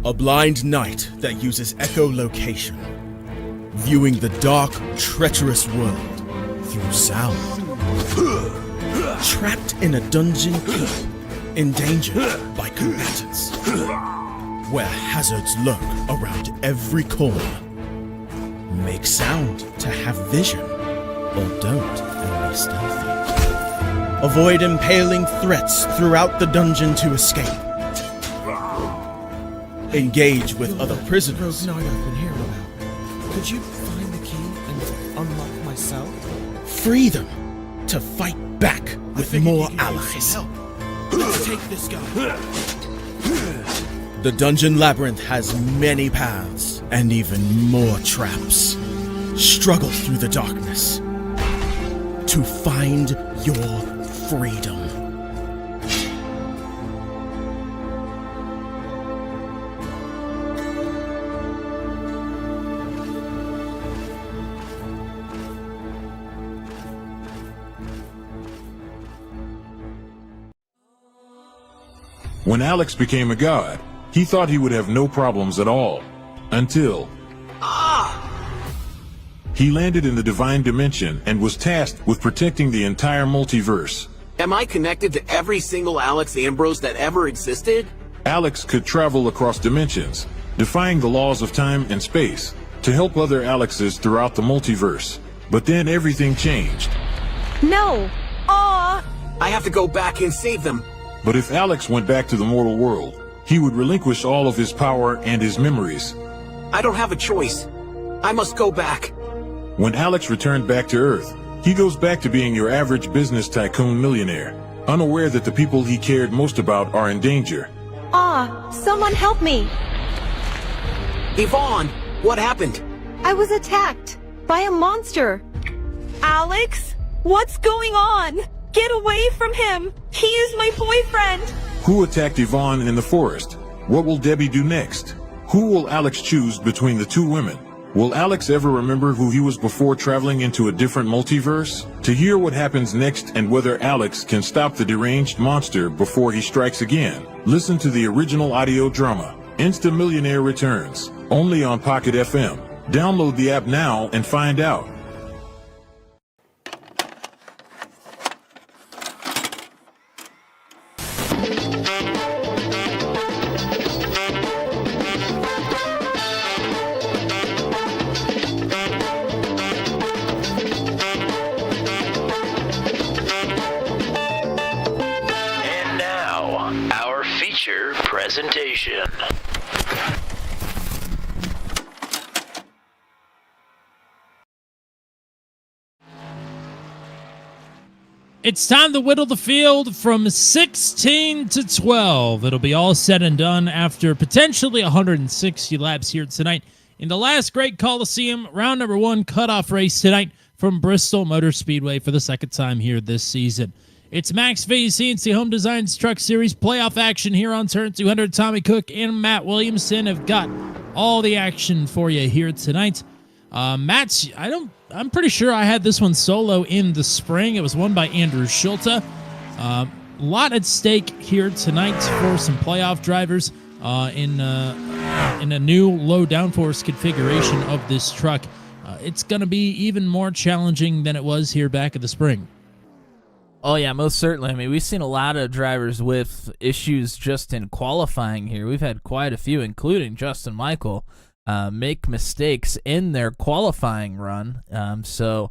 A blind knight that uses echolocation, viewing the dark, treacherous world through sound. Trapped in a dungeon keep, endangered by combatants, where hazards lurk around every corner. Make sound to have vision, or don't and be stealthy. Avoid impaling threats throughout the dungeon to escape. Engage with other prisoners. Rogue knight I've been hearing about. Could you find the key and unlock my cell? Free them to fight back with more allies. Let's take this guy. The dungeon labyrinth has many paths and even more traps. Struggle through the darkness to find your freedom. When Alex became a god, he thought he would have no problems at all. Until... He landed in the divine dimension and was tasked with protecting the entire multiverse. Am I connected to every single Alex Ambrose that ever existed? Alex could travel across dimensions, defying the laws of time and space, to help other Alexes throughout the multiverse. But then everything changed. No! Aw! I have to go back and save them. But if Alex went back to the mortal world, he would relinquish all of his power and his memories. I don't have a choice. I must go back. When Alex returned back to Earth, he goes back to being your average business tycoon millionaire, unaware that the people he cared most about are in danger. Someone help me! Yvonne, what happened? I was attacked by a monster. Alex? What's going on? Get away from him! He is my boyfriend! Who attacked Yvonne in the forest? What will Debbie do next? Who will Alex choose between the two women? Will Alex ever remember who he was before traveling into a different multiverse? To hear what happens next and whether Alex can stop the deranged monster before he strikes again, listen to the original audio drama, Insta Millionaire Returns, only on Pocket FM. Download the app now and find out. Presentation. It's time to whittle the field from 16 to 12. It'll be all said and done after potentially 160 laps here tonight in the last great Coliseum round number 1 cutoff race tonight from Bristol Motor Speedway for the second time here this season. It's Max V, CNC Home Designs Truck Series playoff action here on Turn 200. Tommy Cook and Matt Williamson have got all the action for you here tonight. Matt, I'm pretty sure I had this one solo in the spring. It was won by Andrew Schulte. A lot at stake here tonight for some playoff drivers in a new low downforce configuration of this truck. It's going to be even more challenging than it was here back in the spring. Oh, yeah, most certainly. I mean, we've seen a lot of drivers with issues just in qualifying here. We've had quite a few, including Justin Michael, make mistakes in their qualifying run. So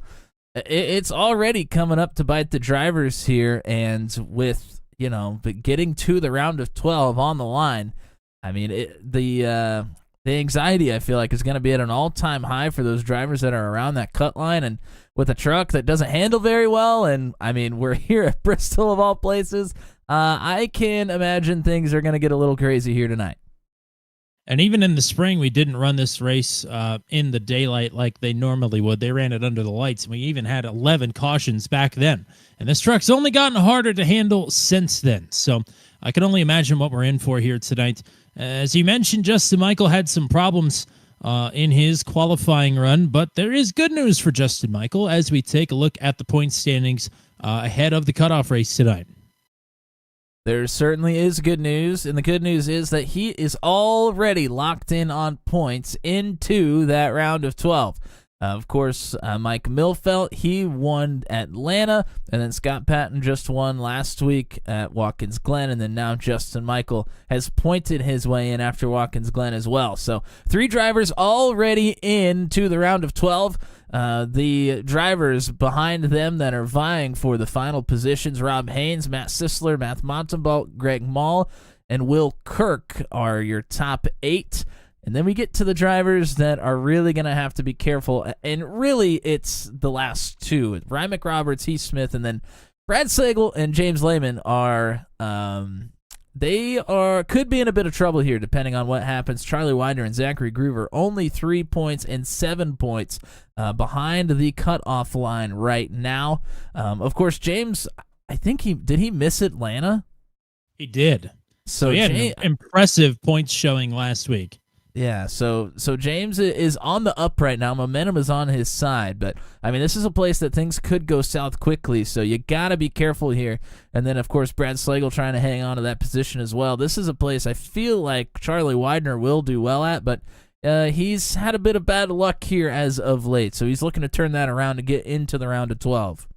it's already coming up to bite the drivers here, and with, getting to the round of 12 on the line, I mean, the anxiety, I feel like, is going to be at an all-time high for those drivers that are around that cut line, and with a truck that doesn't handle very well, and, I mean, we're here at Bristol of all places, I can imagine things are going to get a little crazy here tonight. And even in the spring, we didn't run this race in the daylight like they normally would. They ran it under the lights, and we even had 11 cautions back then. And this truck's only gotten harder to handle since then. So I can only imagine what we're in for here tonight. As you mentioned, Justin Michael had some problems in his qualifying run, but there is good news for Justin Michael as we take a look at the point standings ahead of the cutoff race tonight. There certainly is good news, and the good news is that he is already locked in on points into that round of 12. Of course, Mike Milfelt, he won Atlanta, and then Scott Patton just won last week at Watkins Glen, and then now Justin Michael has pointed his way in after Watkins Glen as well. So 3 drivers already into the round of 12. The drivers behind them that are vying for the final positions, Rob Haynes, Matt Sisler, Matt Montembeault, Greg Mall, and Will Kirk are your top 8. And then we get to the drivers that are really going to have to be careful. And really, it's the last 2. Ryan McRoberts, Heath Smith, and then Brad Slagle and James Lehman are could be in a bit of trouble here depending on what happens. Charlie Widener and Zachary Groover only 3 points and 7 points behind the cutoff line right now. Of course, James, I think did he miss Atlanta? He did. So he had an impressive points showing last week. Yeah, so James is on the up right now. Momentum is on his side, but I mean, this is a place that things could go south quickly, so you got to be careful here. And then, of course, Brad Slagle trying to hang on to that position as well. This is a place I feel like Charlie Widener will do well at, but he's had a bit of bad luck here as of late, so he's looking to turn that around to get into the round of 12.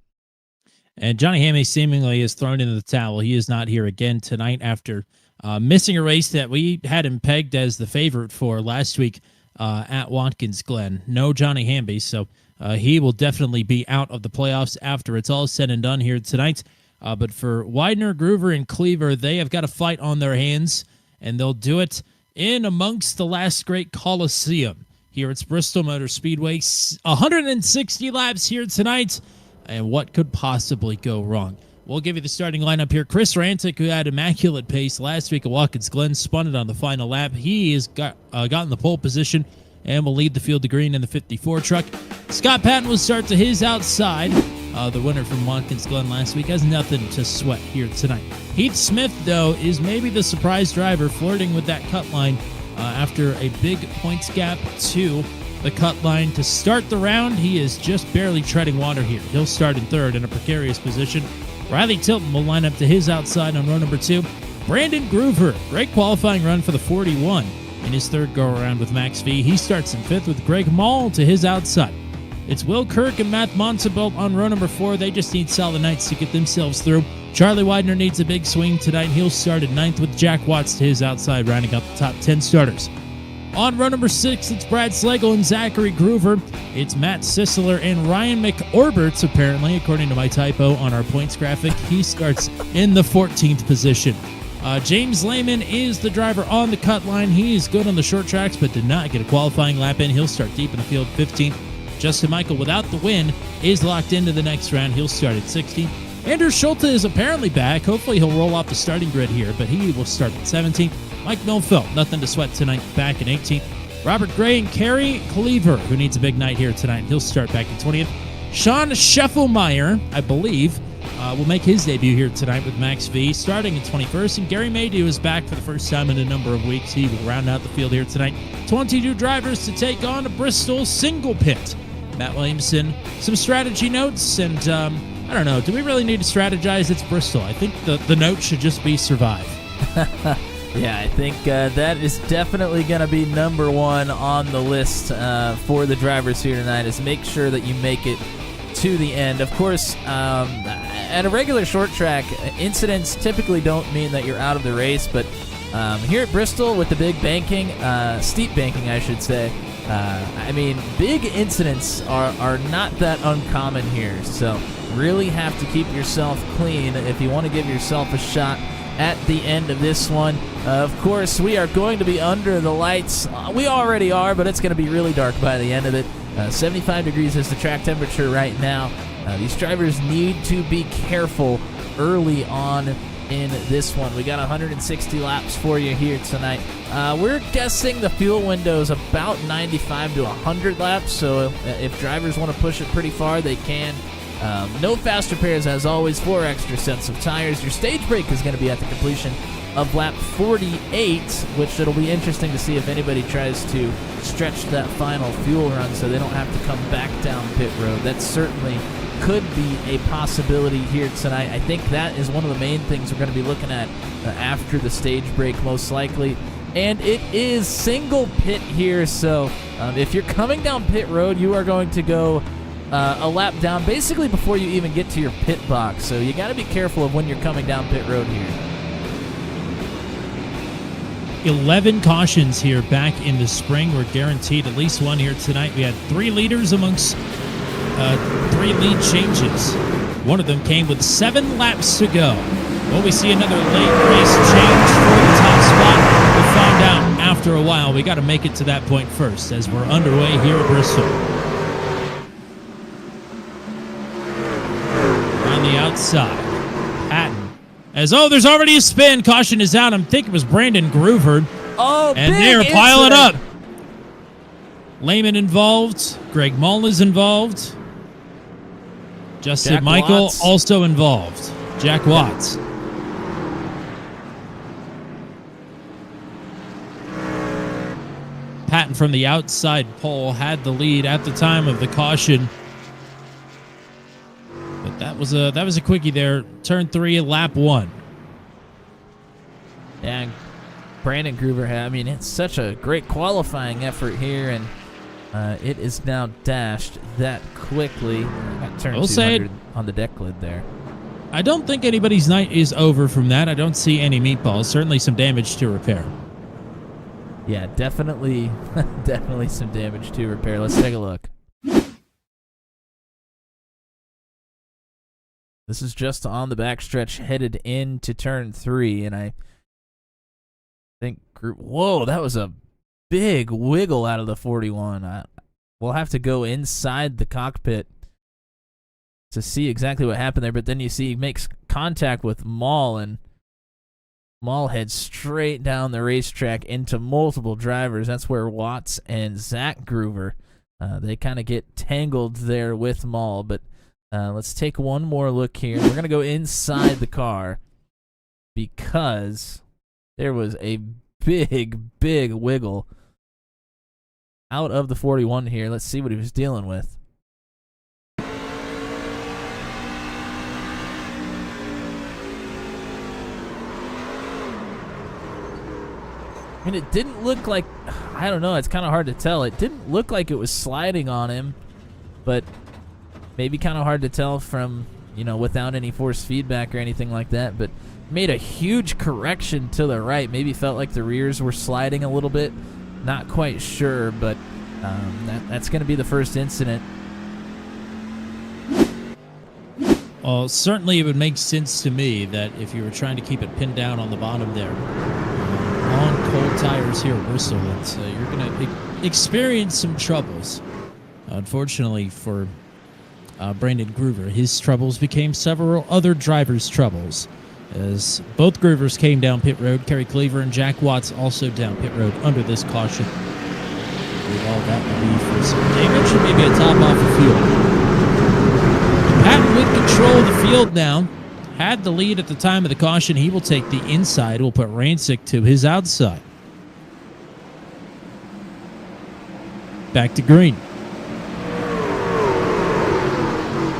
And Johnny Hammy seemingly is thrown into the towel. He is not here again tonight after missing a race that we had him pegged as the favorite for last week at Watkins Glen. No Johnny Hamby, so he will definitely be out of the playoffs after it's all said and done here tonight. But for Widener, Groover, and Cleaver, they have got a fight on their hands, and they'll do it in amongst the last great Coliseum here at Bristol Motor Speedway. 160 laps here tonight, and what could possibly go wrong? We'll give you the starting lineup here. Chris Rantick, who had immaculate pace last week at Watkins Glen, spun it on the final lap. He has gotten the pole position and will lead the field to green in the 54 truck. Scott Patton will start to his outside. The winner from Watkins Glen last week has nothing to sweat here tonight. Heath Smith, though, is maybe the surprise driver, flirting with that cut line after a big points gap to the cut line to start the round. He is just barely treading water here. He'll start in third in a precarious position. Riley Tilton will line up to his outside on row number 2. Brandon Groover, great qualifying run for the 41 in his third go-around with Max V. He starts in 5th with Greg Mall to his outside. It's Will Kirk and Matt Montembeault on row number 4. They just need solid nights to get themselves through. Charlie Widener needs a big swing tonight. He'll start at 9th with Jack Watts to his outside, rounding up the top 10 starters. On row number 6, it's Brad Slagle and Zachary Groover. It's Matt Sisler and Ryan McOrberts, apparently, according to my typo on our points graphic. He starts in the 14th position. James Lehman is the driver on the cut line. He is good on the short tracks, but did not get a qualifying lap in. He'll start deep in the field, 15th. Justin Michael, without the win, is locked into the next round. He'll start at 16th. Andrew Schulte is apparently back. Hopefully he'll roll off the starting grid here, but he will start at 17th. Mike Milfelt, nothing to sweat tonight, back in 18th. Robert Gray and Kerry Cleaver, who needs a big night here tonight. He'll start back in 20th. Sean Scheffelmeyer, I believe, will make his debut here tonight with Max V, starting in 21st. And Gary Maydew is back for the first time in a number of weeks. He will round out the field here tonight. 22 drivers to take on a Bristol single pit. Matt Williamson, some strategy notes, and I don't know, do we really need to strategize? It's Bristol. I think the note should just be survive. Yeah, I think that is definitely going to be number 1 on the list for the drivers here tonight, is make sure that you make it to the end. Of course, at a regular short track, incidents typically don't mean that you're out of the race, but here at Bristol with the big banking, steep banking, I should say, I mean, big incidents are not that uncommon here, so really have to keep yourself clean if you want to give yourself a shot at the end of this one. Of course, we are going to be under the lights. We already are, but it's going to be really dark by the end of it. 75 degrees is the track temperature right now. These drivers need to be careful early on in this one. We got 160 laps for you here tonight. We're guessing the fuel window is about 95 to 100 laps, so if drivers want to push it pretty far, they can. No fast repairs, as always, 4 extra sets of tires. Your stage brake is going to be at the completion of lap 48, which it'll be interesting to see if anybody tries to stretch that final fuel run so they don't have to come back down pit road. That's certainly could be a possibility here tonight. I think that is one of the main things we're going to be looking at after the stage break, most likely. And it is single pit here, so if you're coming down pit road, you are going to go a lap down basically before you even get to your pit box. So you got to be careful of when you're coming down pit road here. 11 cautions here back in the spring. We're guaranteed at least one here tonight. We had 3 leaders amongst 3 lead changes. One of them came with 7 laps to go. Will we see another late race change for the top spot? We'll find out after a while. We got to make it to that point first as we're underway here at Bristol. On the outside, Patton. There's already a spin. Caution is out. I'm thinking it was Brandon Groover. Oh, and they're piling up. Lehman involved. Greg Mull is involved. Justin Jack Michael Watts. also involved. Jack Watts. Patton from the outside pole had the lead at the time of the caution. But that was a quickie there. Turn 3, lap 1. And Brandon Groover I mean, it's such a great qualifying effort here, and it is now dashed that quickly. Got turn 200 on the deck lid there. I don't think anybody's night is over from that. I don't see any meatballs. Certainly some damage to repair. Yeah, definitely some damage to repair. Let's take a look. This is just on the backstretch headed into turn 3, and I think, whoa, that was a big wiggle out of the 41. We'll have to go inside the cockpit to see exactly what happened there, but then you see he makes contact with Mull, and Mull heads straight down the racetrack into multiple drivers. That's where Watts and Zach Groover, they kind of get tangled there with Mull, but let's take one more look here. We're going to go inside the car because there was a big wiggle out of the 41 here. Let's see what he was dealing with. I mean, it didn't look like, I don't know, it's kind of hard to tell. It didn't look like it was sliding on him, but maybe kind of hard to tell from, without any force feedback or anything like that, but made a huge correction to the right. Maybe felt like the rears were sliding a little bit. Not quite sure, but that's going to be the first incident. Well, certainly it would make sense to me that if you were trying to keep it pinned down on the bottom there, on cold tires here at Bristol, you're going to experience some troubles. Unfortunately for Brandon Groover, his troubles became several other drivers' troubles, as both Groovers came down pit road. Kerry Cleaver and Jack Watts also down pit road under this caution. With all that would be for some damage and maybe a top off the field. Patton with control of the field now. Had the lead at the time of the caution. He will take the inside. We'll put Rancic to his outside. Back to green.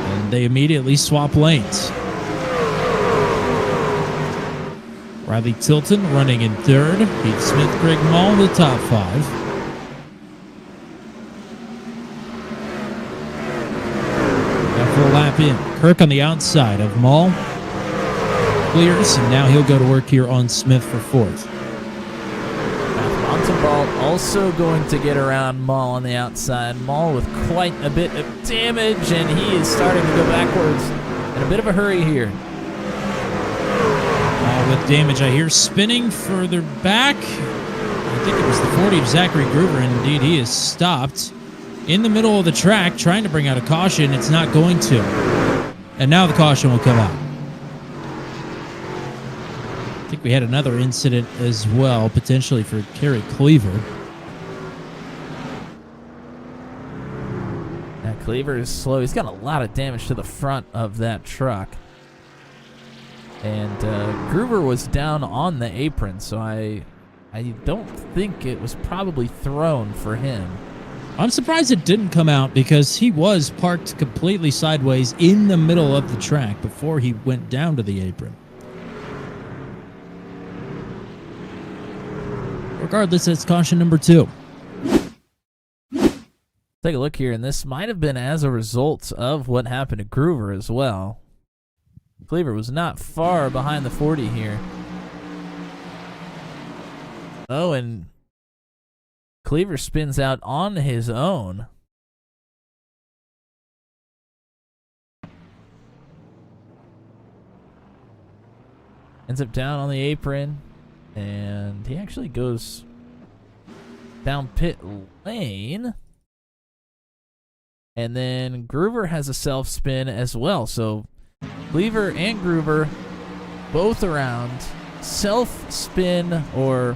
And they immediately swap lanes. Riley Tilton running in third. Pete Smith, Greg Mull in the top 5. Got full lap in. Kirk on the outside of Mull. Clears, and now he'll go to work here on Smith for 4th. Montalban also going to get around Mull on the outside. Mull with quite a bit of damage, and he is starting to go backwards in a bit of a hurry here. With damage, I hear spinning further back. I think it was the 40 of Zachary Groover, and indeed he is stopped in the middle of the track trying to bring out a caution. It's not going to. And now the caution will come out. I think we had another incident as well, potentially for Kerry Cleaver. Now Cleaver is slow. He's got a lot of damage to the front of that truck. And Groover was down on the apron, so I don't think it was probably thrown for him. I'm surprised it didn't come out because he was parked completely sideways in the middle of the track before he went down to the apron. Regardless, it's caution number 2. Take a look here, and this might have been as a result of what happened to Groover as well. Cleaver was not far behind the 40 here. Oh, and Cleaver spins out on his own. Ends up down on the apron, and he actually goes down pit lane. And then Groover has a self-spin as well. So Cleaver and Groover both around. Self-spin, or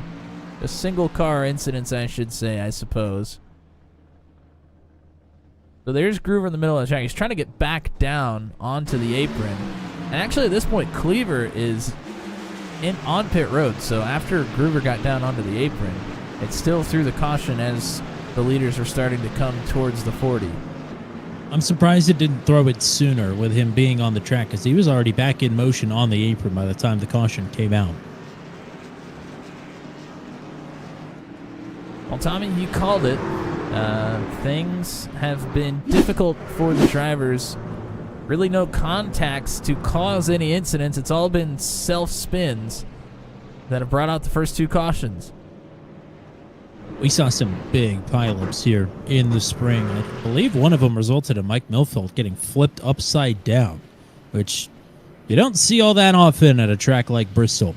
a single car incidents, I should say, I suppose. So there's Groover in the middle of the track. He's trying to get back down onto the apron. And actually at this point, Cleaver is on pit road. So after Groover got down onto the apron, it's still through the caution as the leaders are starting to come towards the 40. I'm surprised it didn't throw it sooner with him being on the track because he was already back in motion on the apron by the time the caution came out. Well, Tommy, you called it. Things have been difficult for the drivers. Really no contacts to cause any incidents. It's all been self-spins that have brought out the first 2 cautions. We saw some big pileups here in the spring. I believe one of them resulted in Mike Milfeld getting flipped upside down, which you don't see all that often at a track like Bristol.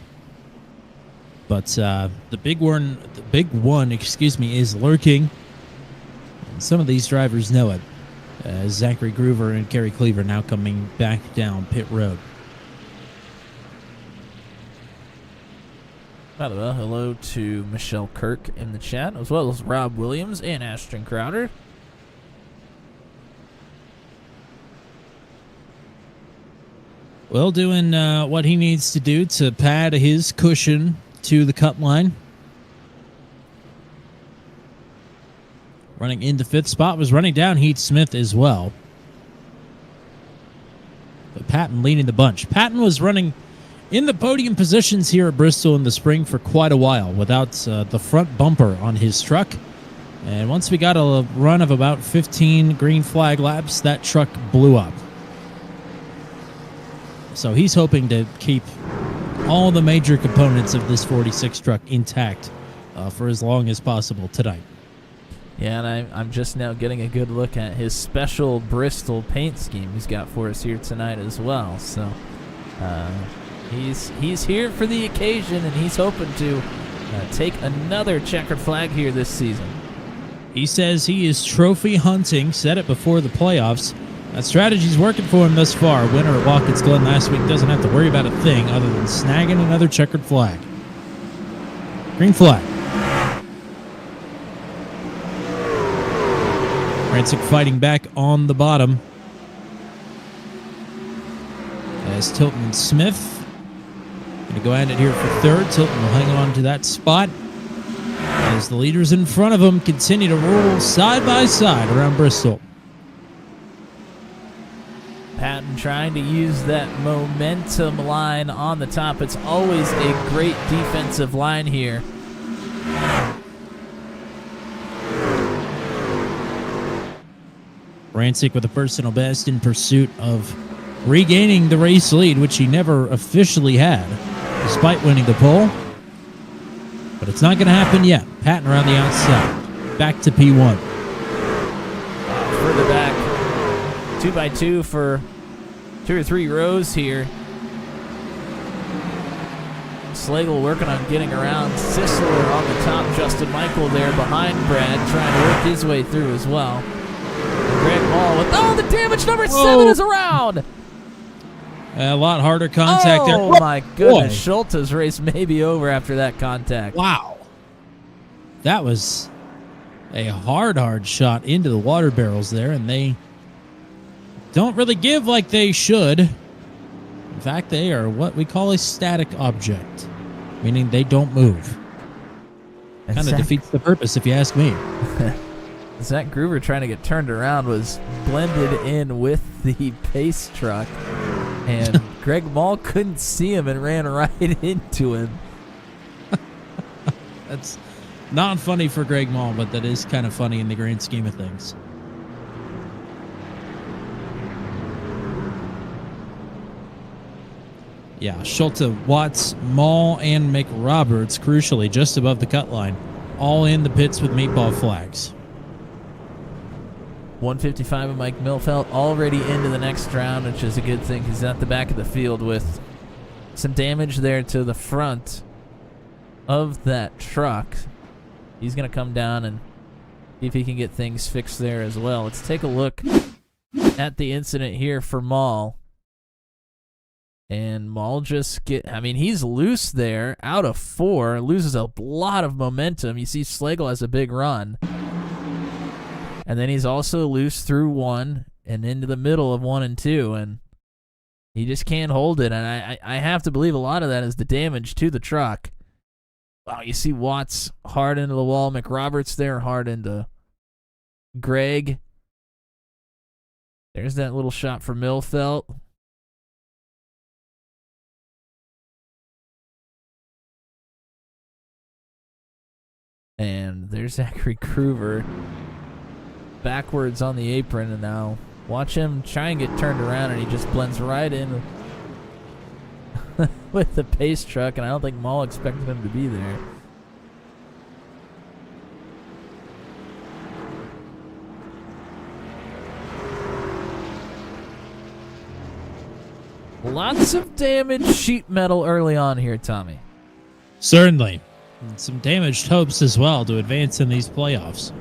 But the big one, is lurking. And some of these drivers know it. Zachary Groover and Kerry Cleaver now coming back down pit road. By the way, hello to Michelle Kirk in the chat, as well as Rob Williams and Ashton Crowder. Well, doing what he needs to do to pad his cushion to the cut line. Running into 5th spot was running down Heath Smith as well. But Patton leading the bunch. Patton was running in the podium positions here at Bristol in the spring for quite a while without the front bumper on his truck. And once we got a run of about 15 green flag laps, that truck blew up. So he's hoping to keep all the major components of this 46 truck intact for as long as possible tonight. Yeah, and I'm just now getting a good look at his special Bristol paint scheme he's got for us here tonight as well. So he's here for the occasion, and he's hoping to take another checkered flag here this season. He says he is trophy hunting, said it before the playoffs. That strategy's working for him thus far. Winner at Watkins Glen last week doesn't have to worry about a thing other than snagging another checkered flag. Green flag. Rancic fighting back on the bottom. As Tilton and Smith going to go at it here for 3rd. Tilton will hang on to that spot as the leaders in front of him continue to roll side by side around Bristol. Patton trying to use that momentum line on the top. It's always a great defensive line here. Rancic with a personal best in pursuit of regaining the race lead, which he never officially had, despite winning the pole. But it's not going to happen yet. Patton around the outside. Back to P1. Further back. 2x2 for 2 or 3 rows here. Slagle working on getting around. Sisler on the top. Justin Michael there behind Brad, trying to work his way through as well. And Greg Hall with, the damage number 7 is around. A lot harder contact there. Oh, my goodness. Boy. Schulte's race may be over after that contact. Wow. That was a hard shot into the water barrels there, and they don't really give like they should. In fact, they are what we call a static object, meaning they don't move. Kind of defeats the purpose, if you ask me. Zach Groover trying to get turned around was blended in with the pace truck, and Greg Mall couldn't see him and ran right into him. That's not funny for Greg Mall, but that is kind of funny in the grand scheme of things. Yeah, Schulte, Watts, Mall, and McRoberts, crucially, just above the cut line, all in the pits with meatball flags. 155 of Mike Milfelt already into the next round, which is a good thing. He's at the back of the field with some damage there to the front of that truck. He's going to come down and see if he can get things fixed there as well. Let's take a look at the incident here for Mall. And Mall he's loose there, out of 4, loses a lot of momentum. You see Slagle has a big run. And then he's also loose through 1 and into the middle of 1 and 2, and he just can't hold it. And I have to believe a lot of that is the damage to the truck. Wow, you see Watts hard into the wall, McRoberts there hard into Greg. There's that little shot for Milfelt. And there's Zachary Groover backwards on the apron, and now watch him try and get turned around, and he just blends right in with the pace truck, and I don't think Mall expected him to be there. Lots of damaged sheet metal early on here, Tommy. Certainly. And some damaged hopes as well to advance in these playoffs.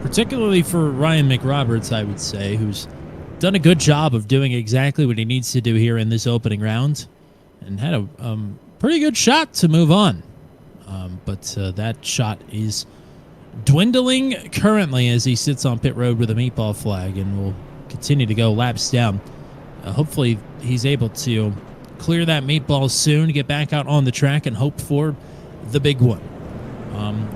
Particularly for Ryan McRoberts, I would say, who's done a good job of doing exactly what he needs to do here in this opening round and had a pretty good shot to move on. But that shot is dwindling currently as he sits on pit road with a meatball flag and will continue to go laps down. Hopefully he's able to clear that meatball soon, get back out on the track, and hope for the big one.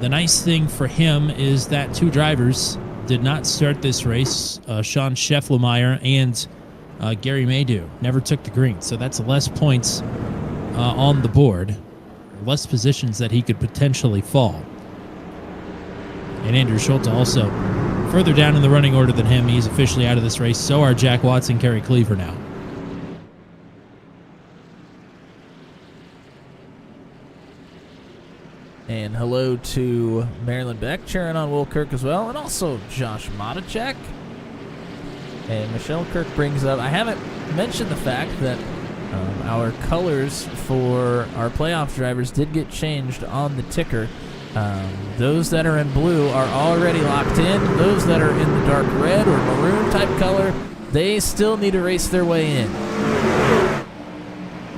The nice thing for him is that 2 drivers did not start this race. Sean Schefflemeyer and Gary Maydew never took the green, so that's less points on the board, less positions that he could potentially fall. And Andrew Schulte also further down in the running order than him. He's officially out of this race. So are Jack Watts and Kerry Cleaver now. And hello to Marilyn Beck cheering on Will Kirk as well, and also Josh Matichek. And Michelle Kirk brings up, I haven't mentioned the fact that our colors for our playoff drivers did get changed on the ticker. Those that are in blue are already locked in. Those that are in the dark red or maroon type color, they still need to race their way in.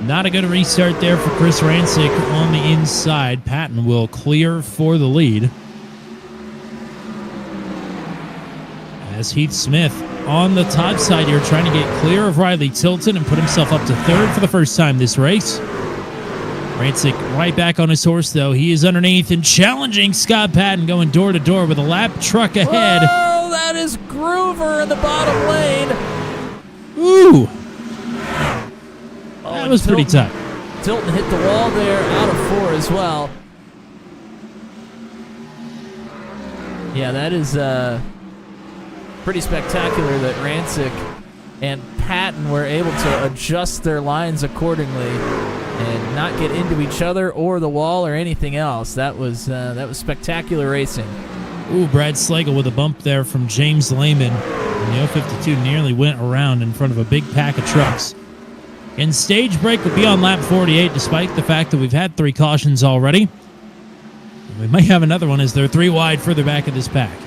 Not a good restart there for Chris Rancic on the inside. Patton will clear for the lead. As Heath Smith on the top side here trying to get clear of Riley Tilton and put himself up to 3rd for the first time this race. Rancic right back on his horse, though. He is underneath and challenging Scott Patton, going door to door with a lap truck ahead. Oh, that is Groover in the bottom lane. Ooh. That was pretty tough. Tilton hit the wall there, out of 4 as well. Yeah, that is pretty spectacular that Rancic and Patton were able to adjust their lines accordingly and not get into each other or the wall or anything else. That was spectacular racing. Ooh, Brad Slagle with a bump there from James Lehman. And the 052 nearly went around in front of a big pack of trucks. And stage break will be on lap 48, despite the fact that we've had 3 cautions already. We might have another one as they're 3 wide further back of this pack.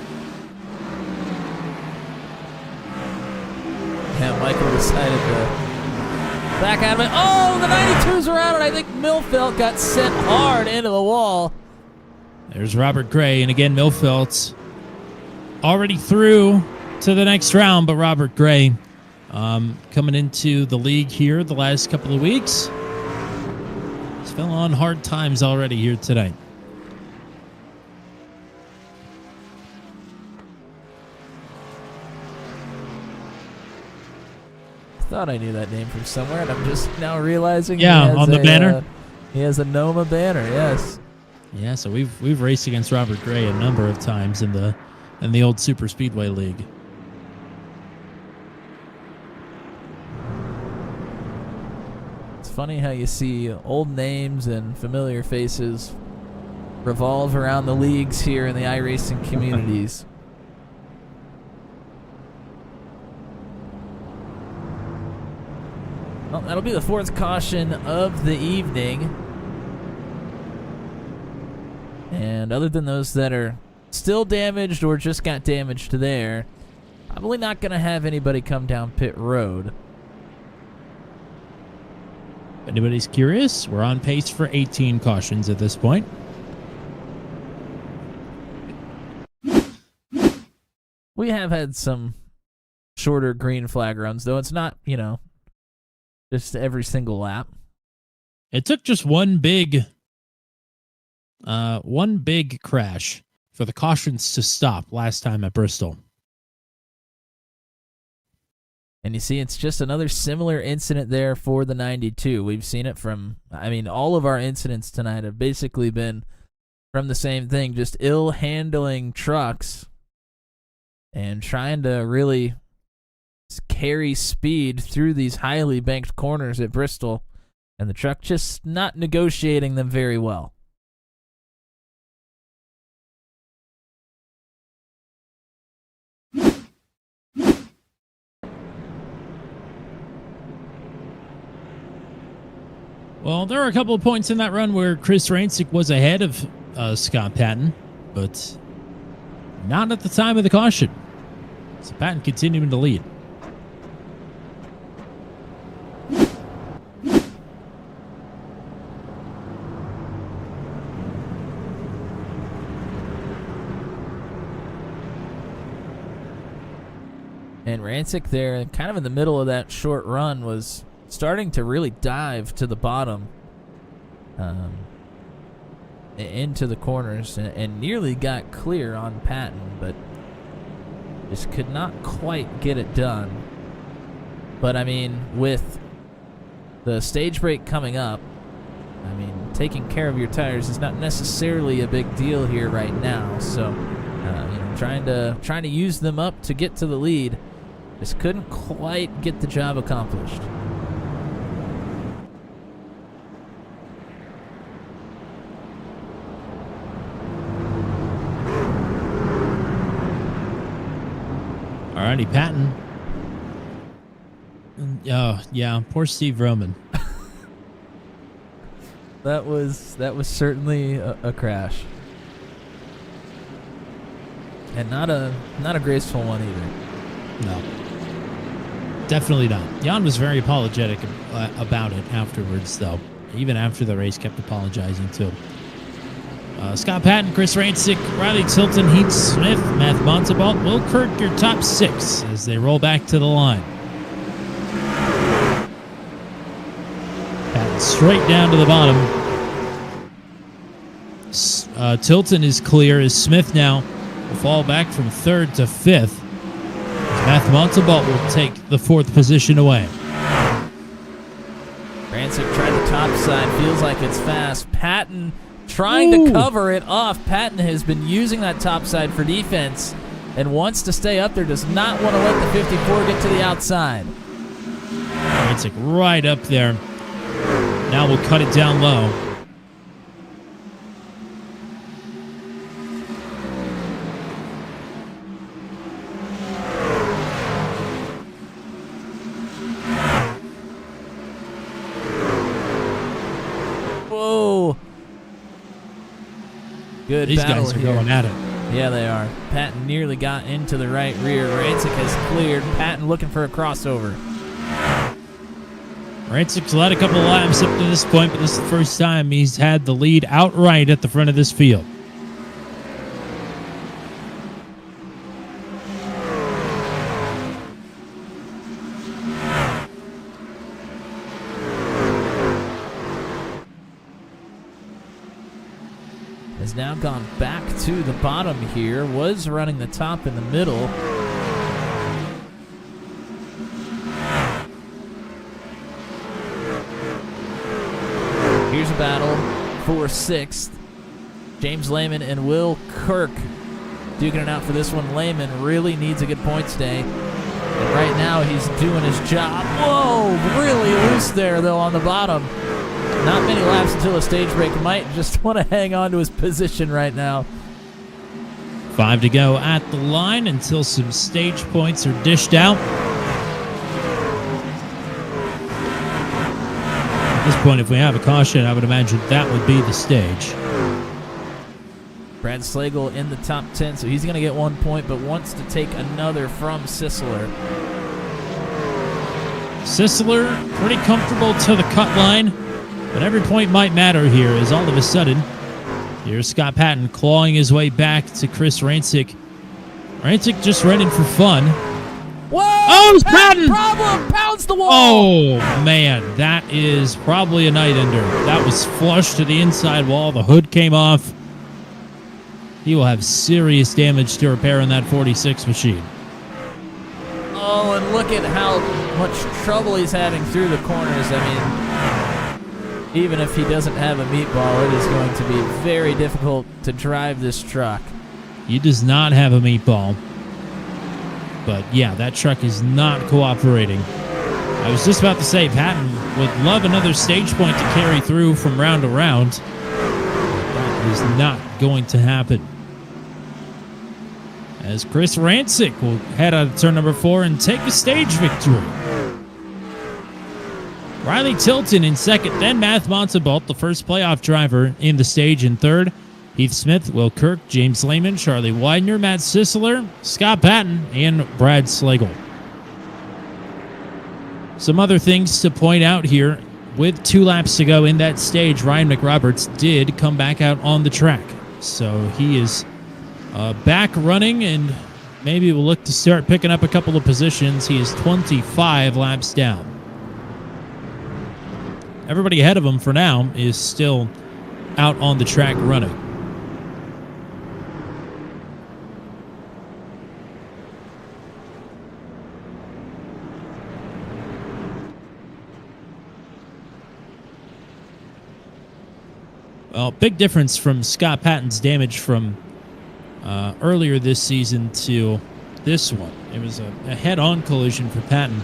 Yeah, Michael decided to back out of it. Oh, the 92's around, and I think Milfelt got sent hard into the wall. There's Robert Gray, and again, Milfelt's already through to the next round, but Robert Gray coming into the league here the last couple of weeks. He's fell on hard times already here tonight. thought I knew that name from somewhere, and I'm just now realizing. Yeah, he has on the banner. He has a Noma banner. Yes. Yeah, so we've raced against Robert Gray a number of times in the old Super Speedway League. It's funny how you see old names and familiar faces revolve around the leagues here in the iRacing communities. Well, that'll be the fourth caution of the evening. And other than those that are still damaged or just got damaged there, probably not going to have anybody come down pit road. If anybody's curious, we're on pace for 18 cautions at this point. We have had some shorter green flag runs, though it's not, just every single lap. It took just one big crash for the cautions to stop last time at Bristol. And you see, it's just another similar incident there for the 92. We've seen it from, all of our incidents tonight have basically been from the same thing, just ill handling trucks and trying to really carry speed through these highly banked corners at Bristol, and the truck just not negotiating them very well. Well, there are a couple of points in that run where Chris Rancic was ahead of Scott Patton, but not at the time of the caution. So Patton continuing to lead. And Rancic there, kind of in the middle of that short run, was starting to really dive to the bottom into the corners and nearly got clear on Patton, but just could not quite get it done. But, with the stage break coming up, taking care of your tires is not necessarily a big deal here right now. So, trying to use them up to get to the lead, just couldn't quite get the job accomplished. Alrighty, Patton. Yeah, poor Steve Roman. That was certainly a crash, and not a graceful one either. No, definitely not. Jan was very apologetic about it afterwards, though. Even after the race, kept apologizing too. Scott Patton, Chris Rancic, Riley Tilton, Heath Smith, Matt Montalbot, Will Kirk, your top six as they roll back to the line. Patton straight down to the bottom. Tilton is clear as Smith now will fall back from third to fifth. Matt Montalbot will take the fourth position away. Rancic tried the top side, feels like it's fast. Patton trying to cover it off. Patton has been using that top side for defense and wants to stay up there, does not want to let the 54 get to the outside. Rancic right up there. Now we'll cut it down low. Whoa. Good These battle guys are here. going at it. Yeah, they are. Patton nearly got into the right rear. Rancic has cleared. Patton looking for a crossover. Rancic's led a couple of laps up to this point, but this is the first time he's had the lead outright at the front of this field. Has now gone back to the bottom here. Was running the top in the middle. for 6th. James Lehman and Will Kirk duking it out for this one. Lehman really needs a good points day. And right now he's doing his job. Whoa, really loose there, though, on the bottom. Not many laps until a stage break. Might just want to hang on to his position right now. 5 to go at the line until some stage points are dished out. At this point, if we have a caution, I would imagine that would be the stage. Brad Slagle in the top 10, so he's going to get 1 point, but wants to take another from Sisler. Sisler, pretty comfortable to the cut line, but every point might matter here as all of a sudden, here's Scott Patton clawing his way back to Chris Rancic. Rancic just running for fun. Whoa! Oh, it's Patton! Problem! Pounds the wall! Oh, man, that is probably a night ender. That was flush to the inside wall. The hood came off. He will have serious damage to repair in that 46 machine. Oh, and look at how much trouble he's having through the corners. I mean, even if he doesn't have a meatball, it is going to be very difficult to drive this truck. He does not have a meatball. But, yeah, that truck is not cooperating. I was just about to say, Patton would love another stage point to carry through from round to round. That is not going to happen. As Chris Rancic will head out of turn number 4 and take a stage victory. Riley Tilton in second, then Matt Montebault, the first playoff driver in the stage in third. Heath Smith, Will Kirk, James Lehman, Charlie Widener, Matt Sisler, Scott Patton, and Brad Slagle. Some other things to point out here. With 2 laps to go in that stage, Ryan McRoberts did come back out on the track. So he is back running, and maybe we'll look to start picking up a couple of positions. He is 25 laps down. Everybody ahead of him for now is still out on the track running. Well, big difference from Scott Patton's damage from earlier this season to this one. It was a head-on collision for Patton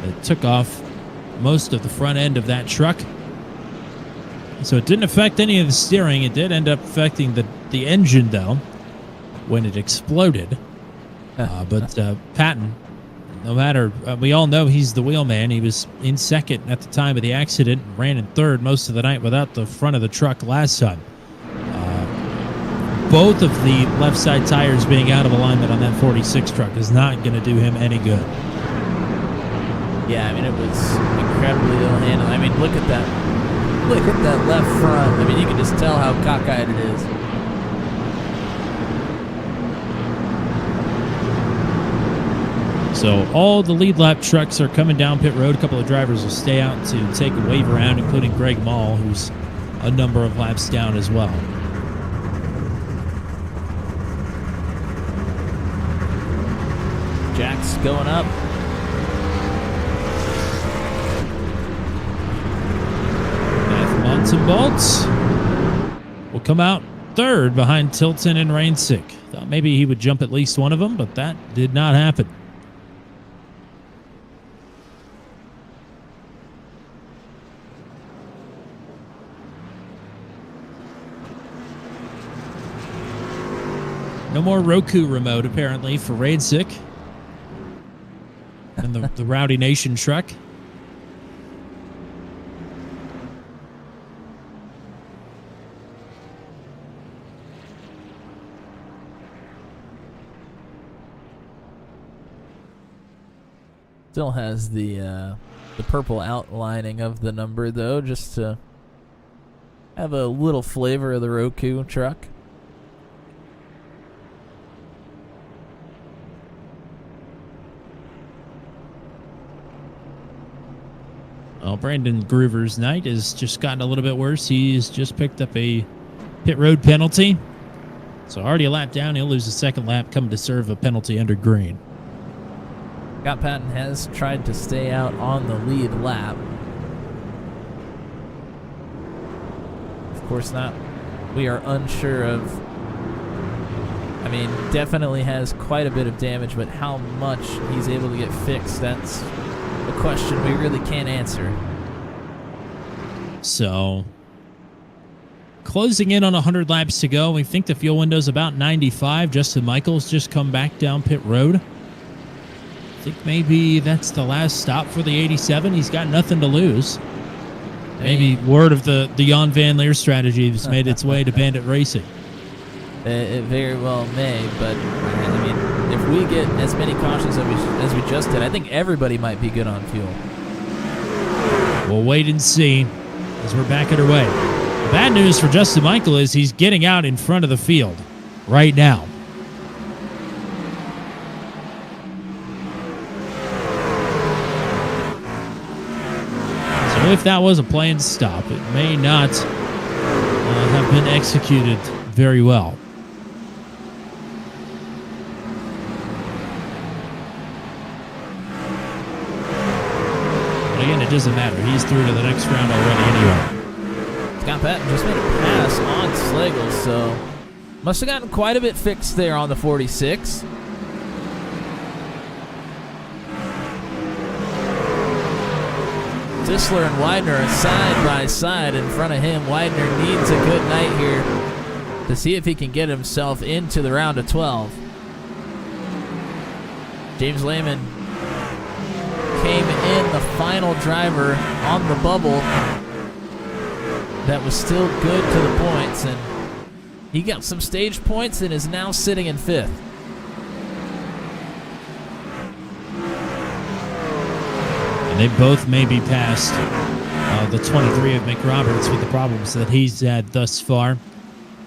that took off most of the front end of that truck. So it didn't affect any of the steering. It did end up affecting the engine, though, when it exploded. But Patton, no matter, we all know he's the wheelman. He was in second at the time of the accident, ran in third most of the night without the front of the truck last time. Both of the left side tires being out of alignment on that 46 truck is not going to do him any good. Yeah, I mean, it was incredibly ill-handled. I mean, look at that. Look at that left front. I mean, you can just tell how cockeyed it is. So all the lead lap trucks are coming down pit road. A couple of drivers will stay out to take a wave around, including Greg Mall, who's a number of laps down as well. Jack's going up. Montebault will come out third behind Tilton and Rancic. Thought maybe he would jump at least one of them, but that did not happen. No more Roku remote, apparently, for Rancic and the Rowdy Nation truck. Still has the purple outlining of the number, though, just to have a little flavor of the Roku truck. Well, Brandon Groover's night has just gotten a little bit worse. He's just picked up a pit road penalty. So already a lap down. He'll lose a second lap, coming to serve a penalty under green. Scott Patton has tried to stay out on the lead lap. Of course not. We are unsure of. I mean, definitely has quite a bit of damage, but how much he's able to get fixed, that's a question we really can't answer. So, closing in on 100 laps to go. We think the fuel window's about 95. Justin Michael's just come back down pit road. I think maybe that's the last stop for the 87. He's got nothing to lose. Maybe word of the Jan Van Leer strategy has made its way to Bandit Racing. It very well may, but I mean, if we get as many cautions as we just did, I think everybody might be good on fuel. We'll wait and see as we're back at our way. The bad news for Justin Michael is he's getting out in front of the field right now. So if that was a planned stop, it may not have been executed very well. Again, it doesn't matter. He's through to the next round already anyway. Scott Patton just made a pass on Slagle, so must have gotten quite a bit fixed there on the 46. Disler and Widener are side by side in front of him. Widener needs a good night here to see if he can get himself into the round of 12. James Lehman came in the final driver on the bubble that was still good to the points, and he got some stage points and is now sitting in 5th. And they both may be past the 23 of Mick Roberts with the problems that he's had thus far.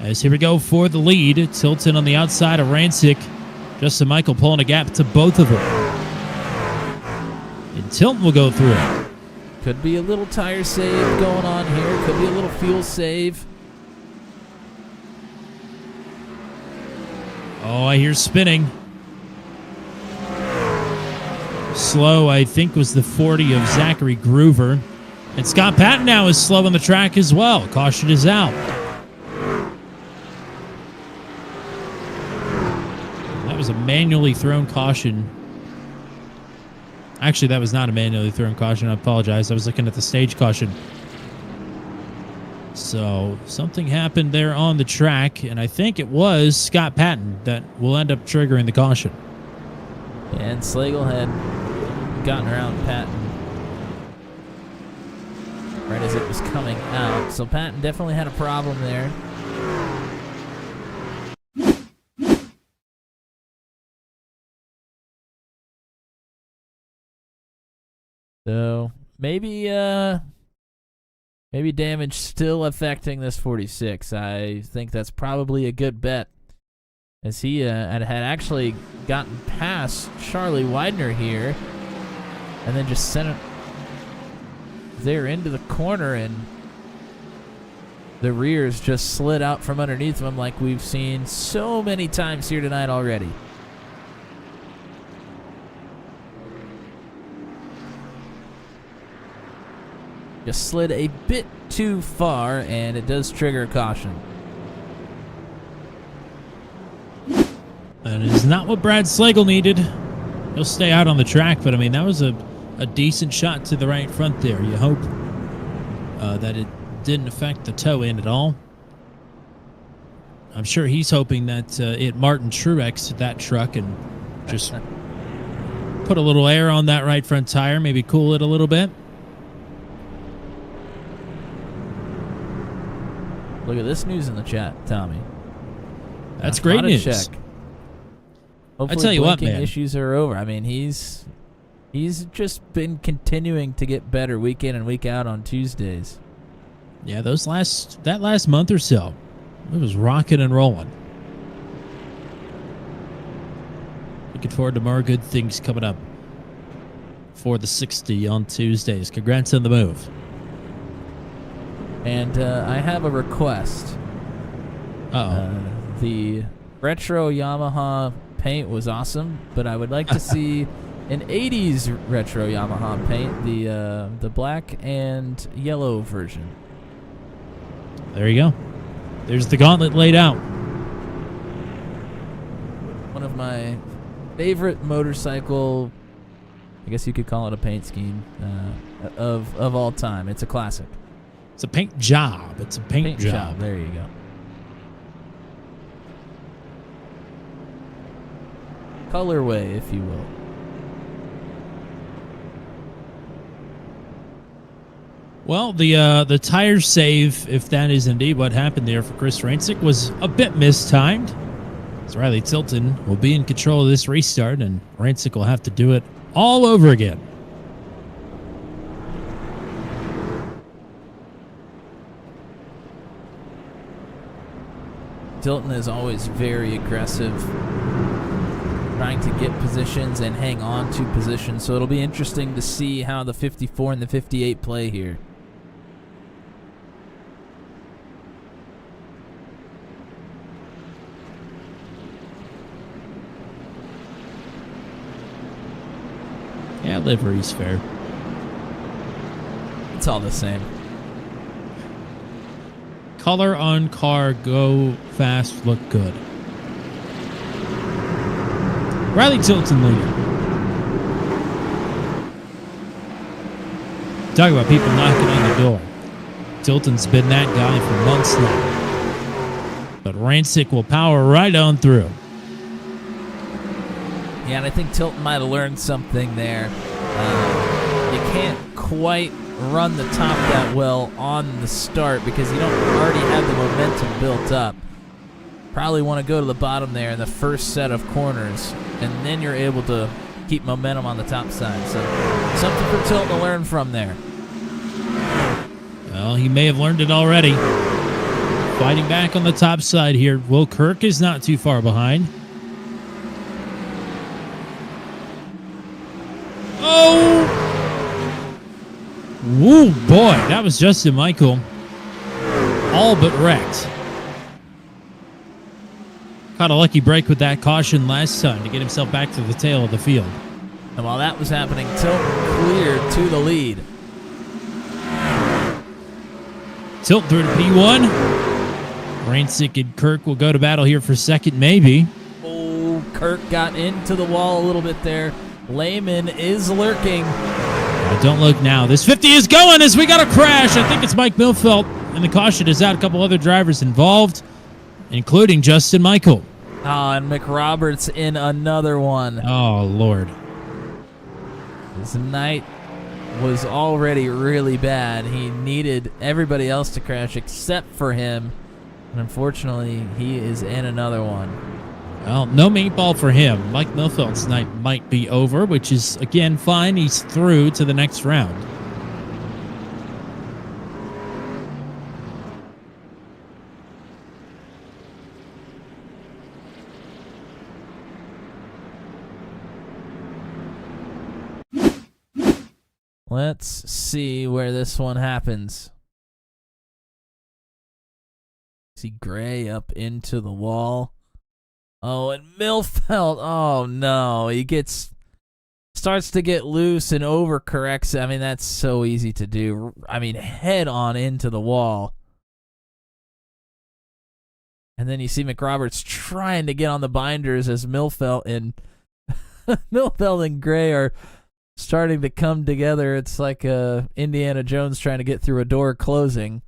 As here we go for the lead. Tilton on the outside of Rancic. Justin Michael pulling a gap to both of them. And Tilton will go through it. Could be a little tire save going on here. Could be a little fuel save. Oh, I hear spinning. Slow, I think, was the 40 of Zachary Groover. And Scott Patton now is slow on the track as well. Caution is out. That was a manually thrown caution. Actually, that was not a manually thrown caution. I apologize. I was looking at the stage caution. So something happened there on the track, and I think it was Scott Patton that will end up triggering the caution. And Slagle had gotten around Patton right as it was coming out. So Patton definitely had a problem there. So maybe damage still affecting this 46. I think that's probably a good bet, as he had actually gotten past Charlie Widener here, and then just sent it there into the corner, and the rears just slid out from underneath him like we've seen so many times here tonight already. Just slid a bit too far, and it does trigger a caution. That is not what Brad Slagle needed. He'll stay out on the track, but I mean, that was a decent shot to the right front there. You hope that it didn't affect the toe in at all. I'm sure he's hoping that it Martin Truex that truck and just put a little air on that right front tire, maybe cool it a little bit. Look at this news in the chat, Tommy. That's great news. Check. Hopefully, I tell you what, man, issues are over. I mean, he's just been continuing to get better week in and week out on Tuesdays. Yeah, that last month or so, it was rocking and rolling. Looking forward to more good things coming up for the 60 on Tuesdays. Congrats on the move. And I have a request. The retro Yamaha paint was awesome, but I would like to see an 80s retro Yamaha paint, the black and yellow version. There you go. There's the gauntlet laid out. One of my favorite motorcycle, I guess you could call it a paint scheme, of all time. It's a classic. It's a paint job. It's a paint job. There you go. Colorway, if you will. Well, the tire save, if that is indeed what happened there for Chris Rancic, was a bit mistimed. As Riley Tilton will be in control of this restart, and Rancic will have to do it all over again. Tilton is always very aggressive, trying to get positions and hang on to positions, so it'll be interesting to see how the 54 and the 58 play here. Yeah, livery's fair. It's all the same. Color on car, go fast, look good. Riley Tilton leading. Talk about people knocking on the door. Tilton's been that guy for months now. But Rancic will power right on through. Yeah, and I think Tilton might have learned something there. You can't quite run the top that well on the start because you don't already have the momentum built up. Probably want to go to the bottom there in the first set of corners, and then you're able to keep momentum on the top side. So something for Tilton to learn from there. Well, he may have learned it already. Fighting back on the top side here. Will Kirk is not too far behind. Oh! Woo, boy, that was Justin Michael. All but wrecked. Caught a lucky break with that caution last time to get himself back to the tail of the field. And while that was happening, Tilton cleared to the lead. Tilt through to P1. Rancic and Kirk will go to battle here for second, maybe. Oh, Kirk got into the wall a little bit there. Lehman is lurking. Don't look now. This 50 is going as we got a crash. I think it's Mike Milfelt, and the caution is out. A couple other drivers involved, including Justin Michael. Oh, and McRoberts in another one. Oh, Lord. His night was already really bad. He needed everybody else to crash except for him. And unfortunately, he is in another one. Well, no meatball for him. Mike Milfeld's night might be over, which is, again, fine. He's through to the next round. Let's see where this one happens. See Gray up into the wall. Oh, and Milfeld. Oh, no. He starts to get loose and overcorrects. I mean, that's so easy to do. I mean, head on into the wall. And then you see McRoberts trying to get on the binders as Milfeld and Gray are starting to come together. It's like Indiana Jones trying to get through a door closing.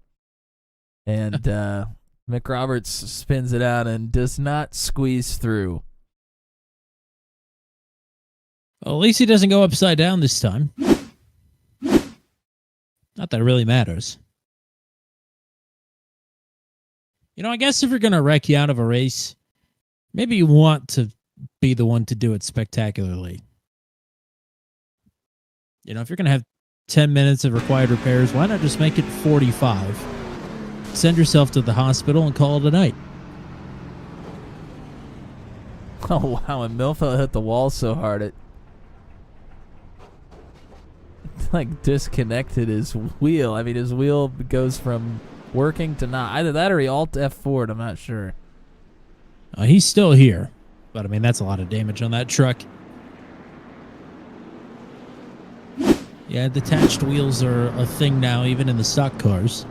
And McRoberts spins it out and does not squeeze through. Well, at least he doesn't go upside down this time. Not that it really matters. You know, I guess if you're going to wreck you out of a race, maybe you want to be the one to do it spectacularly. You know, if you're going to have 10 minutes of required repairs, why not just make it 45? Send yourself to the hospital and call it a night. Oh, wow, and Milfeld hit the wall so hard it like disconnected his wheel. I mean, his wheel goes from working to not. Either that or he alt F4'd, I'm not sure. He's still here, but I mean, that's a lot of damage on that truck. Yeah, detached wheels are a thing now, even in the stock cars.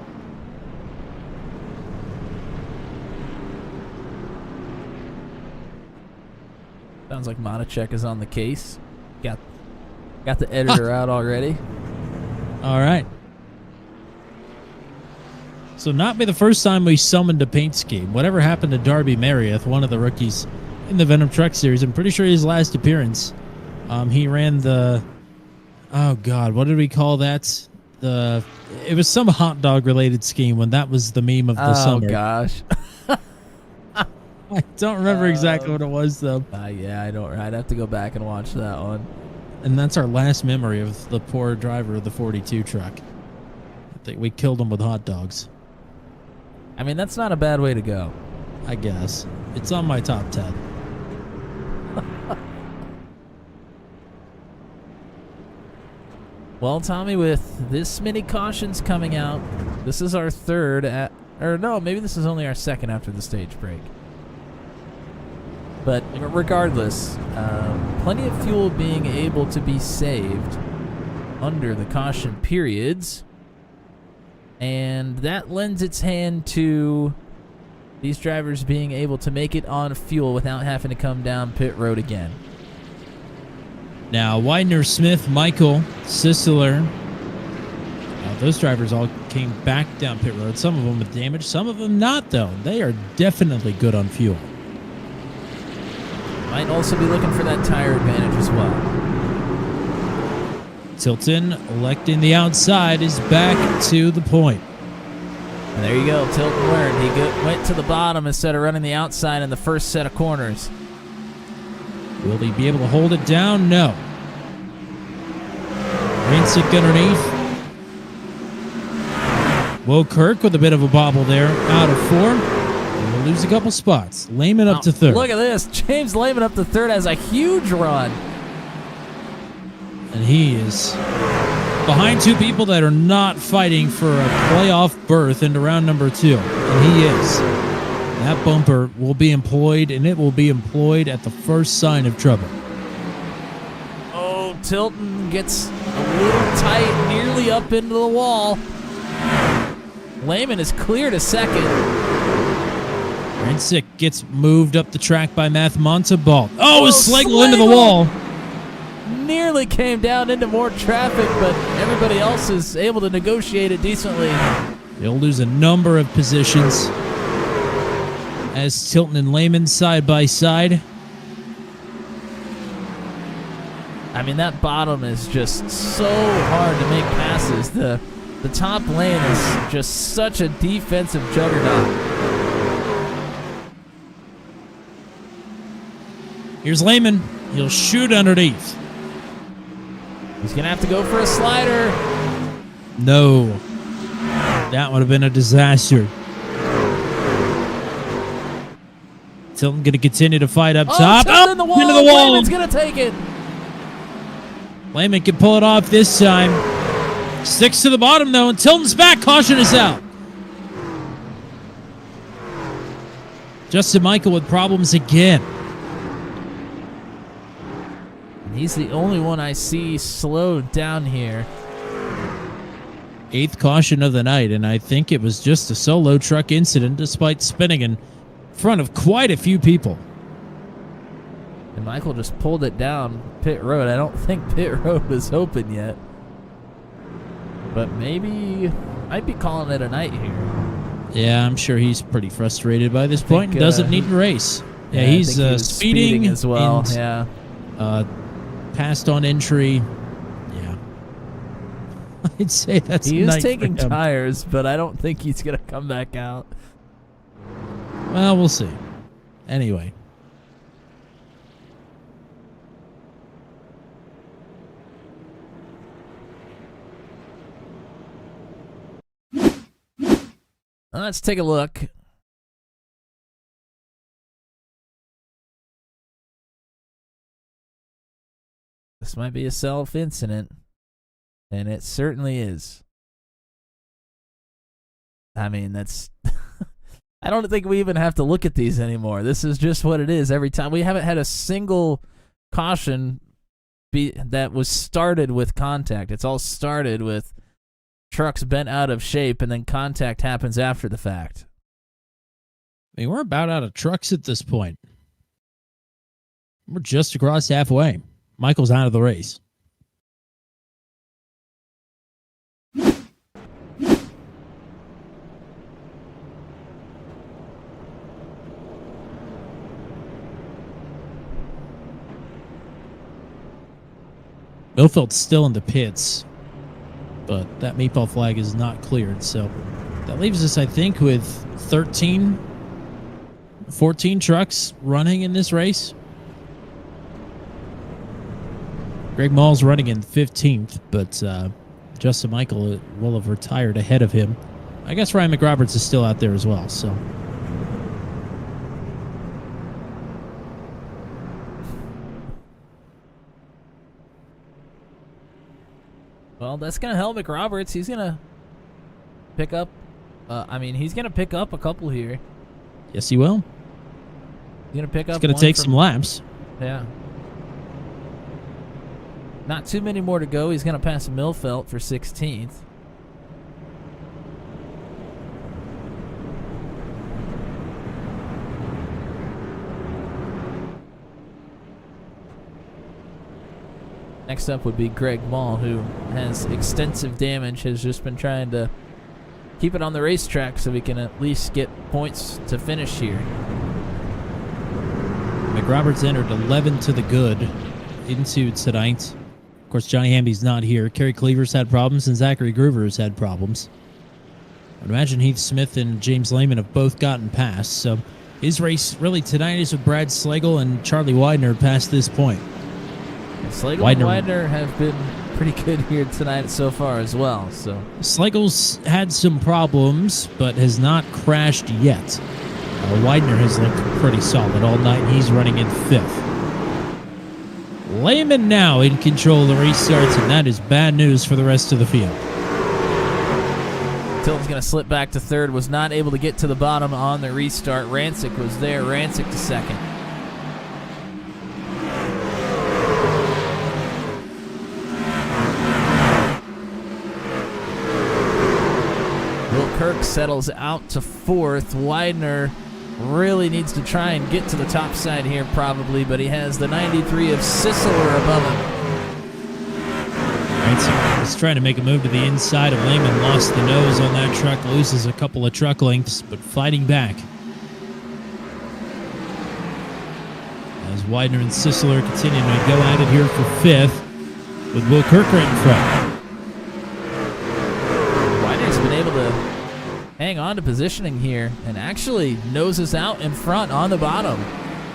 Sounds like Monachek is on the case. Got the editor out already. All right. So not be the first time we summoned a paint scheme. Whatever happened to Darby Marriott, one of the rookies in the Venom Truck series? I'm pretty sure his last appearance, he ran the, oh God, what did we call that? It was some hot dog related scheme when that was the meme of the summer. Oh gosh. I don't remember exactly what it was though. Yeah, I don't. I'd have to go back and watch that one. And that's our last memory of the poor driver of the 42 truck. I think we killed him with hot dogs. I mean, that's not a bad way to go. I guess. It's on my top 10. Well, Tommy, with this many cautions coming out, this is our third or no, maybe this is only our second after the stage break. But regardless, plenty of fuel being able to be saved under the caution periods. And that lends its hand to these drivers being able to make it on fuel without having to come down pit road again. Now, Widener, Smith, Michael, Sisler, those drivers all came back down pit road. Some of them with damage, some of them not, though. They are definitely good on fuel. Might also be looking for that tire advantage as well. Tilton, electing the outside, is back to the point. And there you go. Tilton learned. He went to the bottom instead of running the outside in the first set of corners. Will he be able to hold it down? No. Rancic underneath. Will Kirk with a bit of a bobble there. Out of 4. We'll lose a couple spots. Lehman up to 3rd. Look at this. James Lehman up to 3rd has a huge run. And he is behind 2 people that are not fighting for a playoff berth into round number 2. And he is. That bumper will be employed, and it will be employed at the first sign of trouble. Oh, Tilton gets a little tight, nearly up into the wall. Lehman is clear to second. Rancic gets moved up the track by Matt Montalbot. Oh, Slagle into the wall. Nearly came down into more traffic, but everybody else is able to negotiate it decently. They'll lose a number of positions as Tilton and Lehman side by side. I mean, that bottom is just so hard to make passes. The top lane is just such a defensive juggernaut. Here's Lehman. He'll shoot underneath. He's going to have to go for a slider. No. That would have been a disaster. Tilton going to continue to fight up top. Tilton in the wall. Into the wall. Lehman's going to take it. Lehman can pull it off this time. Sticks to the bottom, though, and Tilton's back. Caution is out. Justin Michael with problems again. He's the only one I see slowed down here. 8th caution of the night, and I think it was just a solo truck incident despite spinning in front of quite a few people. And Michael just pulled it down pit road. I don't think pit road was open yet. But maybe might be calling it a night here. Yeah, I'm sure he's pretty frustrated by this point and doesn't need to race. Yeah, he's he was speeding as well. And, Yeah. Passed on entry. Yeah. I'd say that's He a is night taking for him. tires, but I don't think he's going to come back out. Well, we'll see. Anyway. Let's take a look. This might be a self-incident, and it certainly is. I mean, that's... I don't think we even have to look at these anymore. This is just what it is every time. We haven't had a single caution that was started with contact. It's all started with trucks bent out of shape, and then contact happens after the fact. I mean, we're about out of trucks at this point. We're just across halfway. Michael's out of the race. Millfeld's still in the pits, but that meatball flag is not cleared. So that leaves us, I think, with 14 trucks running in this race. Greg Mall's running in 15th, but Justin Michael will have retired ahead of him. I guess Ryan McRoberts is still out there as well. So Well, that's going to help McRoberts. He's going to pick up, he's going to pick up a couple here. yes, he will. He's going to pick up. It's going to take some laps. Yeah. Not too many more to go. He's going to pass Millfelt for 16th. Next up would be Greg Mall, who has extensive damage, has just been trying to keep it on the racetrack so we can at least get points to finish here. McRoberts entered 11 to the good into tonight. Of course, Johnny Hamby's not here. Kerry Cleaver's had problems, and Zachary Groover has had problems. I'd imagine Heath Smith and James Lehman have both gotten past. So his race really tonight is with Brad Slagle and Charlie Widener past this point. Slagle and Widener have been pretty good here tonight so far as well. So Slagle's had some problems, but has not crashed yet. Widener has looked pretty solid all night. He's running in 5th. Lehman now in control of the restarts, and that is bad news for the rest of the field. Tilton's going to slip back to 3rd, was not able to get to the bottom on the restart. Rancic was there. Rancic to 2nd. Kirk settles out to 4th. Widener really needs to try and get to the top side here probably, but he has the 93 of Sisseler above him. Right, he's trying to make a move to the inside of Lehman. Lost the nose on that truck, loses a couple of truck lengths, but fighting back. As Widener and Sisseler continue to go at it here for 5th, with Will Kirk right in front. Widener's been able to hang on to positioning here and actually noses out in front on the bottom.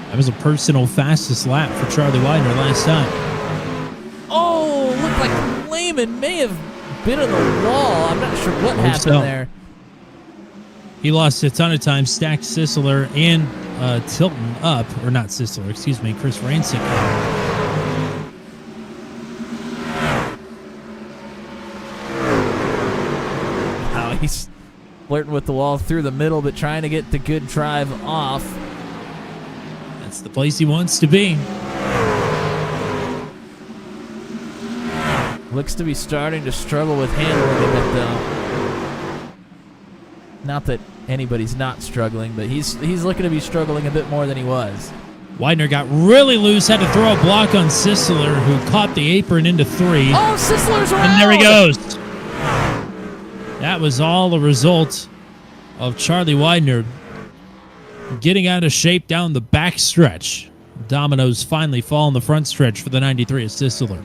That was a personal fastest lap for Charlie Widener last time. Oh, looked like Lehman may have been on the wall. I'm not sure what happened there. He lost a ton of time, stacked Sisseler and Tilton up, or not Sisseler, excuse me, Chris Rancic up. He's flirting with the wall through the middle, but trying to get the good drive off. That's the place he wants to be. Looks to be starting to struggle with handling a bit, though. Not that anybody's not struggling, but he's looking to be struggling a bit more than he was. Widener got really loose, had to throw a block on Sisseler, who caught the apron into 3. Oh, Sisseler's around! And there he goes. That was all a result of Charlie Widener getting out of shape down the back stretch. Dominoes finally fall in the front stretch for the 93 of Sisseler.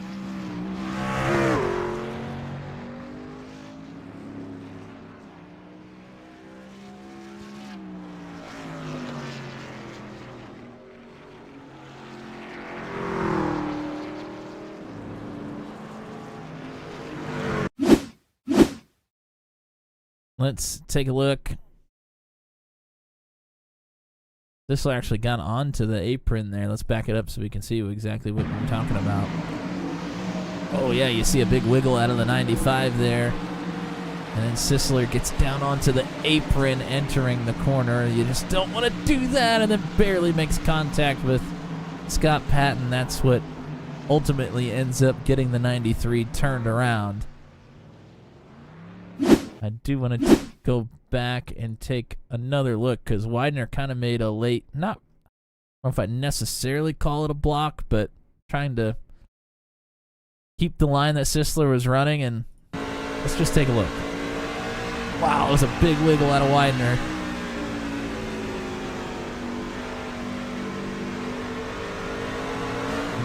Let's take a look. This actually got onto the apron there. Let's back it up so we can see exactly what we're talking about. Oh, yeah, you see a big wiggle out of the 95 there. And then Sisseler gets down onto the apron entering the corner. You just don't want to do that, and then barely makes contact with Scott Patton. That's what ultimately ends up getting the 93 turned around. I do want to go back and take another look because Widener kind of made a late, not I don't know if I necessarily call it a block, but trying to keep the line that Sisler was running, and let's just take a look. Wow, it was a big wiggle out of Widener.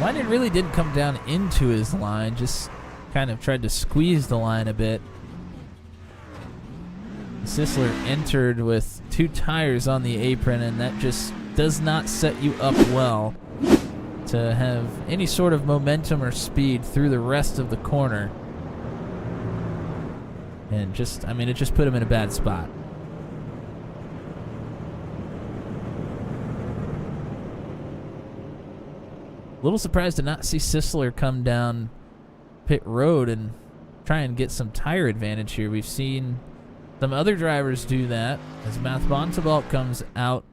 Widener really didn't come down into his line, just kind of tried to squeeze the line a bit. Sisler entered with 2 tires on the apron, and that just does not set you up well to have any sort of momentum or speed through the rest of the corner. And just, I mean, it just put him in a bad spot. A little surprised to not see Sisler come down pit road and try and get some tire advantage here. We've seen some other drivers do that as Matt Bontebalt comes out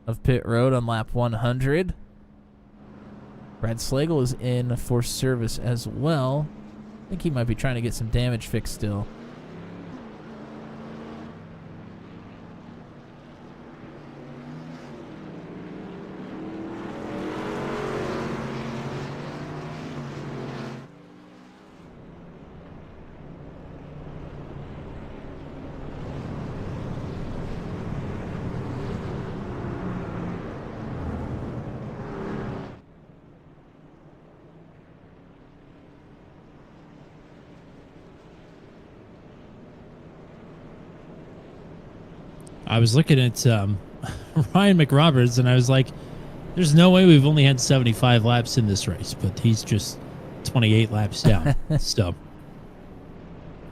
of pit road on lap 100. Brad Slagle is in for service as well. I think he might be trying to get some damage fixed still. I was looking at Ryan McRoberts, and I was like, there's no way we've only had 75 laps in this race, but he's just 28 laps down. So,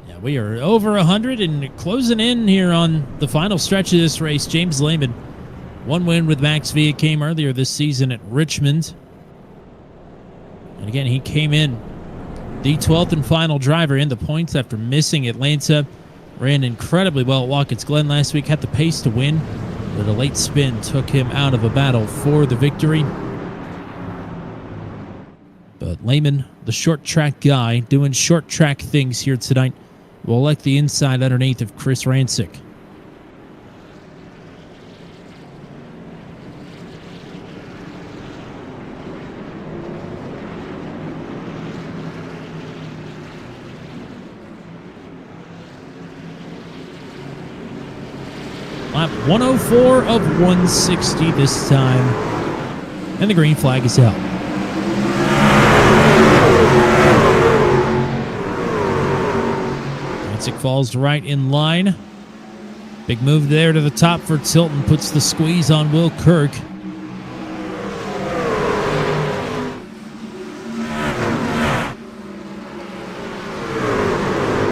yeah, we are over 100 and closing in here on the final stretch of this race. James Lehman, 1 win with Max Via, came earlier this season at Richmond. And again, he came in the 12th and final driver in the points after missing Atlanta. Ran incredibly well at Watkins Glen last week, had the pace to win, but a late spin took him out of a battle for the victory. But Lehman, the short track guy, doing short track things here tonight, will elect the inside underneath of Chris Rancic. Lap 104 of 160 this time. And the green flag is out. Rancic falls right in line. Big move there to the top for Tilton. Puts the squeeze on Will Kirk.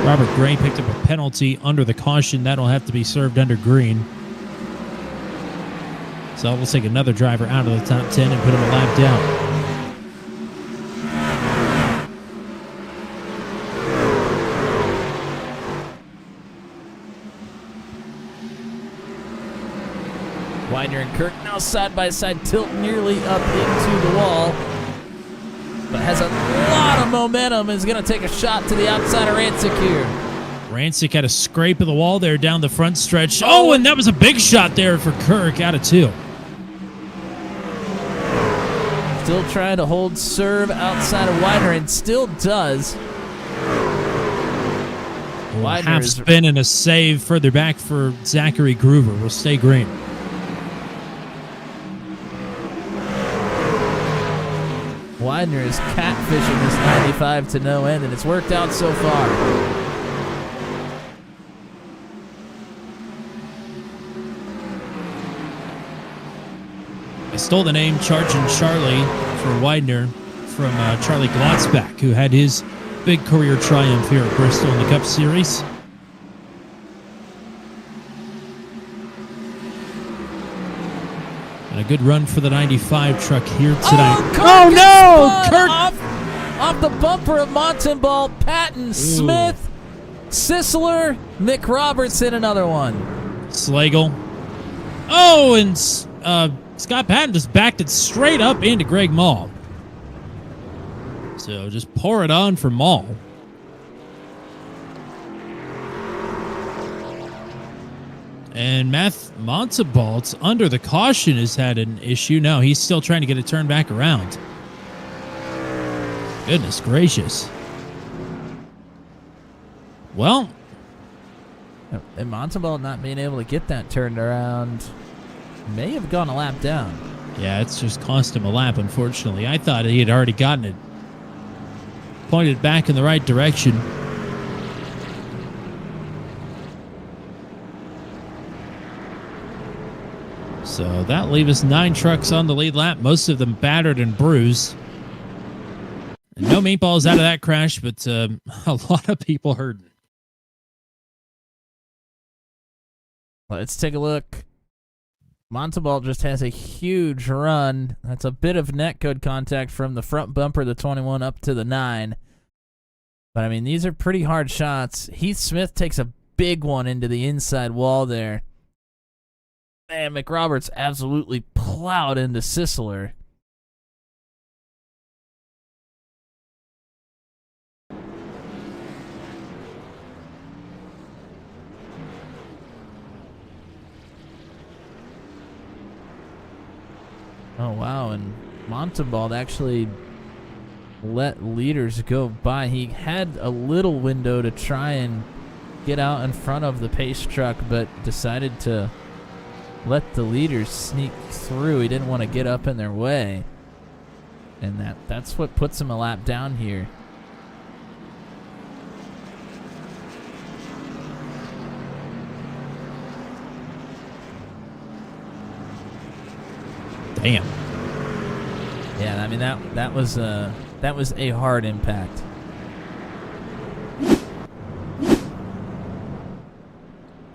Robert Gray picked up a penalty under the caution. That'll have to be served under green. So we'll take another driver out of the top 10 and put him a lap down. Widener and Kirk now side by side. Tilton nearly up into the wall, but has a lot of momentum. Is going to take a shot to the outside of Rancic here. Rancic had a scrape of the wall there down the front stretch. Oh, and that was a big shot there for Kirk out of 2. Still trying to hold serve outside of Widener, and still does. Half spin and a save further back for Zachary Groover. Will stay green. Widener is catfishing this 95 to no end, and it's worked out so far. I stole the name Charging Charlie for Widener from Charlie Glotzback, who had his big career triumph here at Bristol in the Cup Series. And a good run for the 95 truck here tonight. Oh no! Kirk off the bumper of Montembault, Patton, Smith, Sisler, Mick Robertson, another one. Slagle. Oh, and Scott Patton just backed it straight up into Greg Mall. So just pour it on for Mall. And Montebalt's under the caution has had an issue. No, he's still trying to get it turned back around. Goodness gracious. Well, and Montebalt not being able to get that turned around may have gone a lap down. yeah, it's just cost him a lap, unfortunately. I thought he had already gotten it pointed back in the right direction. So that leaves us 9 trucks on the lead lap, most of them battered and bruised. And no meatballs out of that crash, but a lot of people hurting. Let's take a look. Montebalt just has a huge run. That's a bit of netcode contact from the front bumper, the 21, up to the 9. But, I mean, these are pretty hard shots. Heath Smith takes a big one into the inside wall there. Man, McRoberts absolutely plowed into Sisler. Oh, wow, and Montebald actually let leaders go by. He had a little window to try and get out in front of the pace truck, but decided to let the leaders sneak through. He didn't want to get up in their way. And that's what puts him a lap down here. Damn. Yeah, I mean that was a hard impact.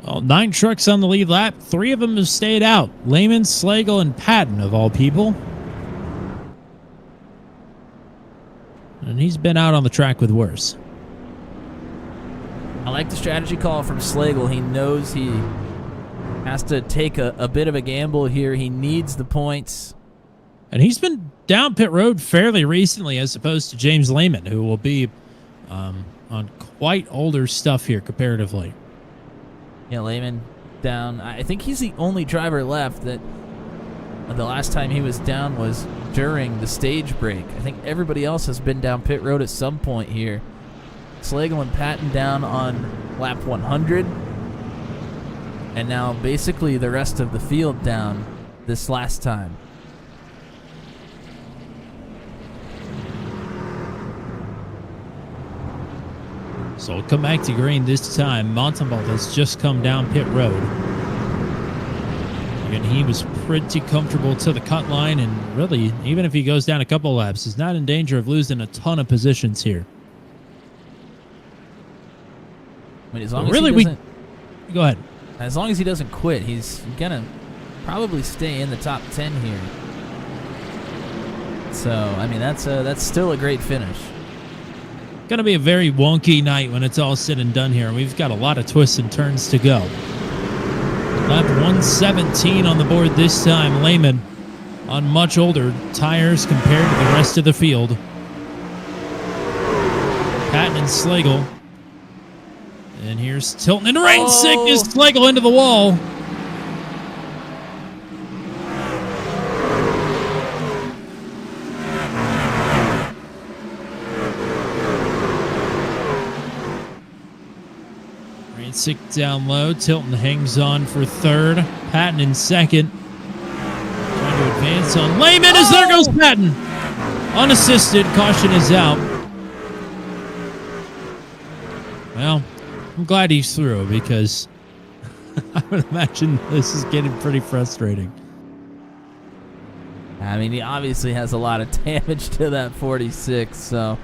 Well, 9 trucks on the lead lap. 3 of them have stayed out. Lehman, Slagle, and Patton, of all people. And he's been out on the track with worse. I like the strategy call from Slagle. He knows he has to take a bit of a gamble here. He needs the points. And he's been down pit road fairly recently as opposed to James Lehman, who will be on quite older stuff here comparatively. Yeah, Lehman down. I think he's the only driver left that the last time he was down was during the stage break. I think everybody else has been down pit road at some point here. Slagle and Patton down on lap 100. And now basically the rest of the field down this last time. So we'll come back to green this time. Montalbot has just come down pit road. And he was pretty comfortable to the cut line, and really, even if he goes down a couple laps, he's not in danger of losing a ton of positions here. I mean, as long as he doesn't, go ahead. As long as he doesn't quit, he's gonna probably stay in the top 10 here. So, I mean, that's still a great finish. Going to be a very wonky night when it's all said and done here. We've got a lot of twists and turns to go. Lap 117 on the board this time. Lehman on much older tires compared to the rest of the field. Patton and Slagle. And here's Tilton and rain sickness. Slagle into the wall. Sick down low. Tilton hangs on for third. Patton in second. Trying to advance on Lehman as there goes Patton. Unassisted. Caution is out. Well, I'm glad he's through because I would imagine this is getting pretty frustrating. I mean, he obviously has a lot of damage to that 46, so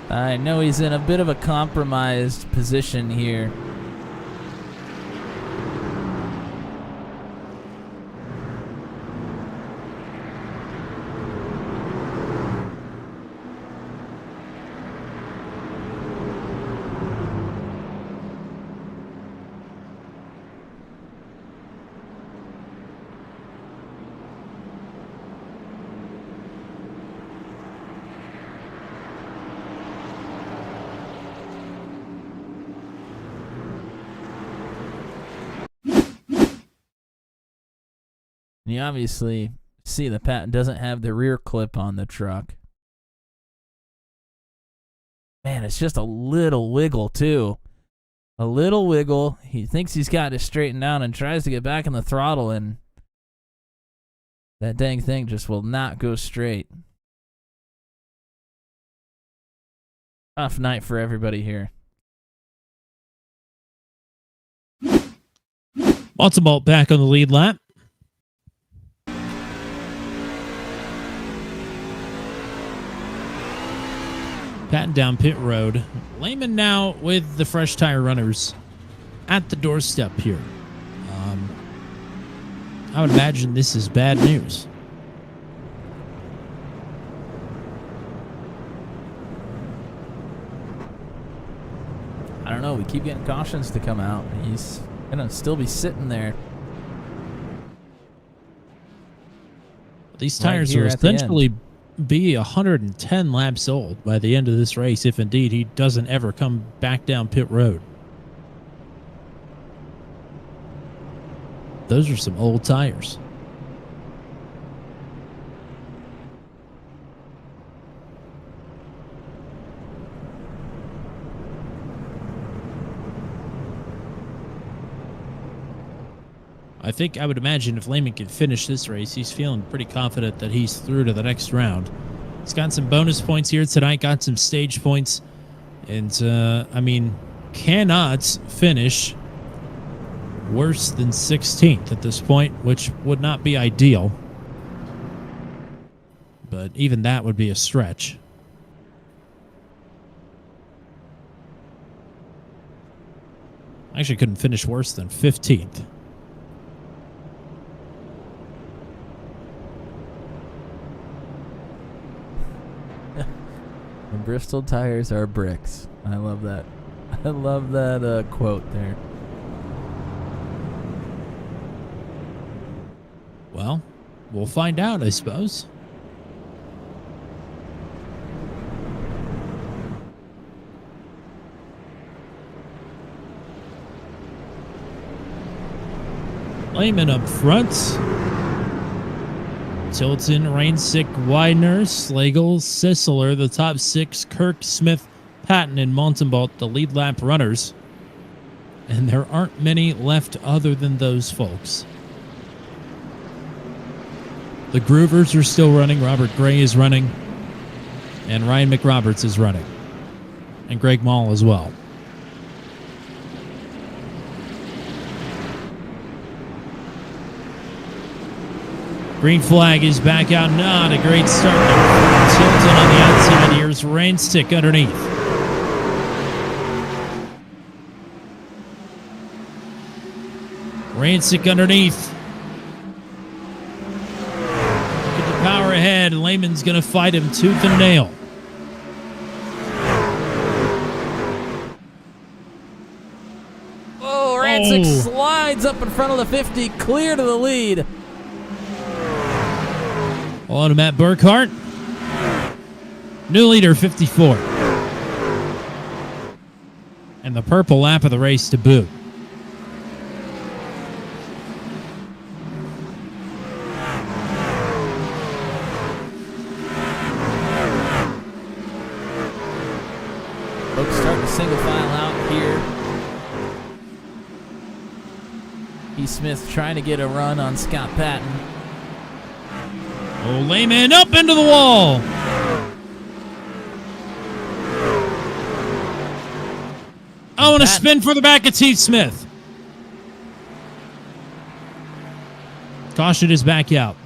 I know he's in a bit of a compromised position here. And you obviously see the Patton doesn't have the rear clip on the truck. Man, it's just a little wiggle, too. A little wiggle. He thinks he's got it straightened down and tries to get back in the throttle, and that dang thing just will not go straight. Tough night for everybody here. Waltzebolt back on the lead lap. Patting down pit road. Lehman now with the fresh tire runners at the doorstep here. I would imagine this is bad news. I don't know. We keep getting cautions to come out. He's going to still be sitting there. These tires will essentially be 110 laps old by the end of this race if indeed he doesn't ever come back down pit road. Those are some old tires. I would imagine if Lehman can finish this race, he's feeling pretty confident that he's through to the next round. He's got some bonus points here tonight, got some stage points, and, cannot finish worse than 16th at this point, which would not be ideal. But even that would be a stretch. Actually couldn't finish worse than 15th. Bristol tires are bricks. I love that. I love that quote there. Well, we'll find out, I suppose. Lehman up front. Tilton, Rainsick, Widener, Slagle, Sisler, the top six, Kirk, Smith, Patton, and Montembolt, the lead lap runners. And there aren't many left other than those folks. The Groovers are still running. Robert Gray is running. And Ryan McRoberts is running. And Greg Mall as well. Green flag is back out. Not a great start there. Tilton on the outside. Here's Rainstick underneath. Rainstick underneath. Look at the power ahead. Lehman's going to fight him tooth and nail. Oh, Rainsick slides up in front of the 50, clear to the lead. On to Matt Burkhart. New leader, 54. And the purple lap of the race to boot. Folks starting to single file out here. E. Smith trying to get a run on Scott Patton. Oh, Lehman up into the wall. I want to spin for the back of T. Smith. Caution is back out.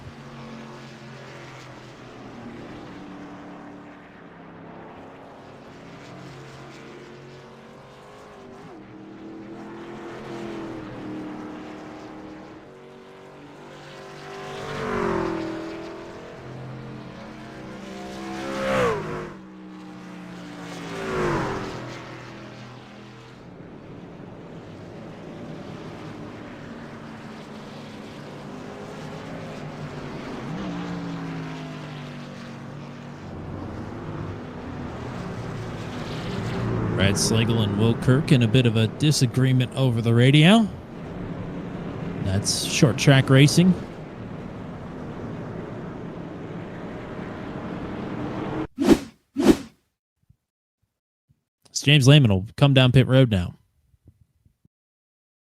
Brad Slagle and Will Kirk in a bit of a disagreement over the radio. That's short track racing. James Lehman will come down pit road now.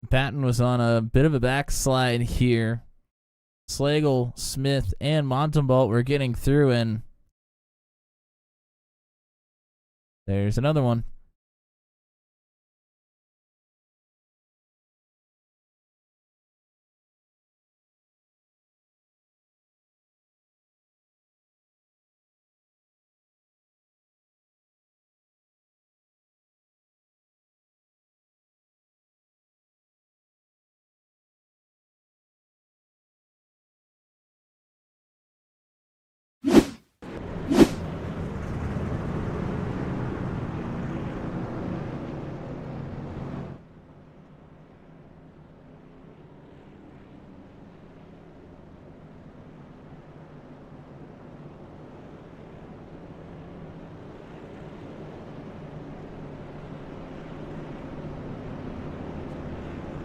Patton was on a bit of a backslide here. Slagle, Smith, and Montembolt were getting through, and there's another one.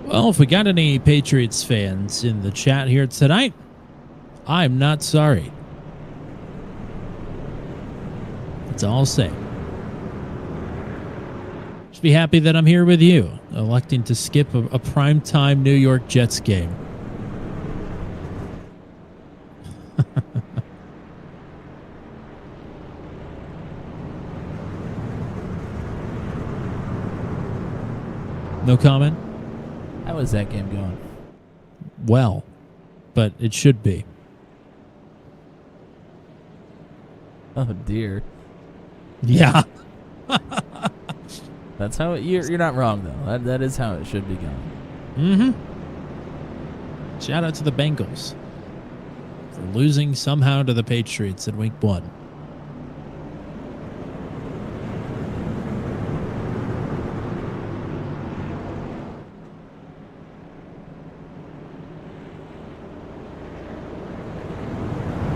Well, if we got any Patriots fans in the chat here tonight, I'm not sorry. That's all I'll say. Just be happy that I'm here with you, electing to skip a primetime New York Jets game. No comment? How is that game going? Well, but it should be. Oh dear. Yeah. That's how you're not wrong though. That is how it should be going. Mm-hmm. Shout out to the Bengals for losing somehow to the Patriots in week 1.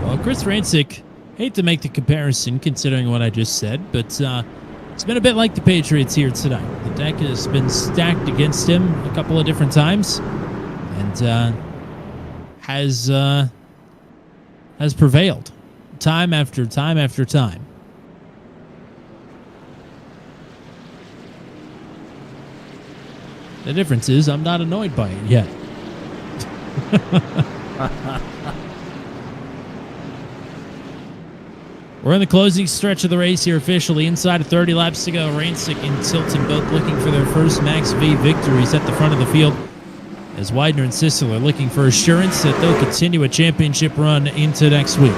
Well, Chris Rancic, hate to make the comparison considering what I just said, but it's been a bit like the Patriots here tonight. The deck has been stacked against him a couple of different times, and has prevailed time after time after time. The difference is I'm not annoyed by it yet. We're in the closing stretch of the race here officially. Inside of 30 laps to go. Rancic and Tilton both looking for their first Max V victories at the front of the field, as Widener and Sissel are looking for assurance that they'll continue a championship run into next week.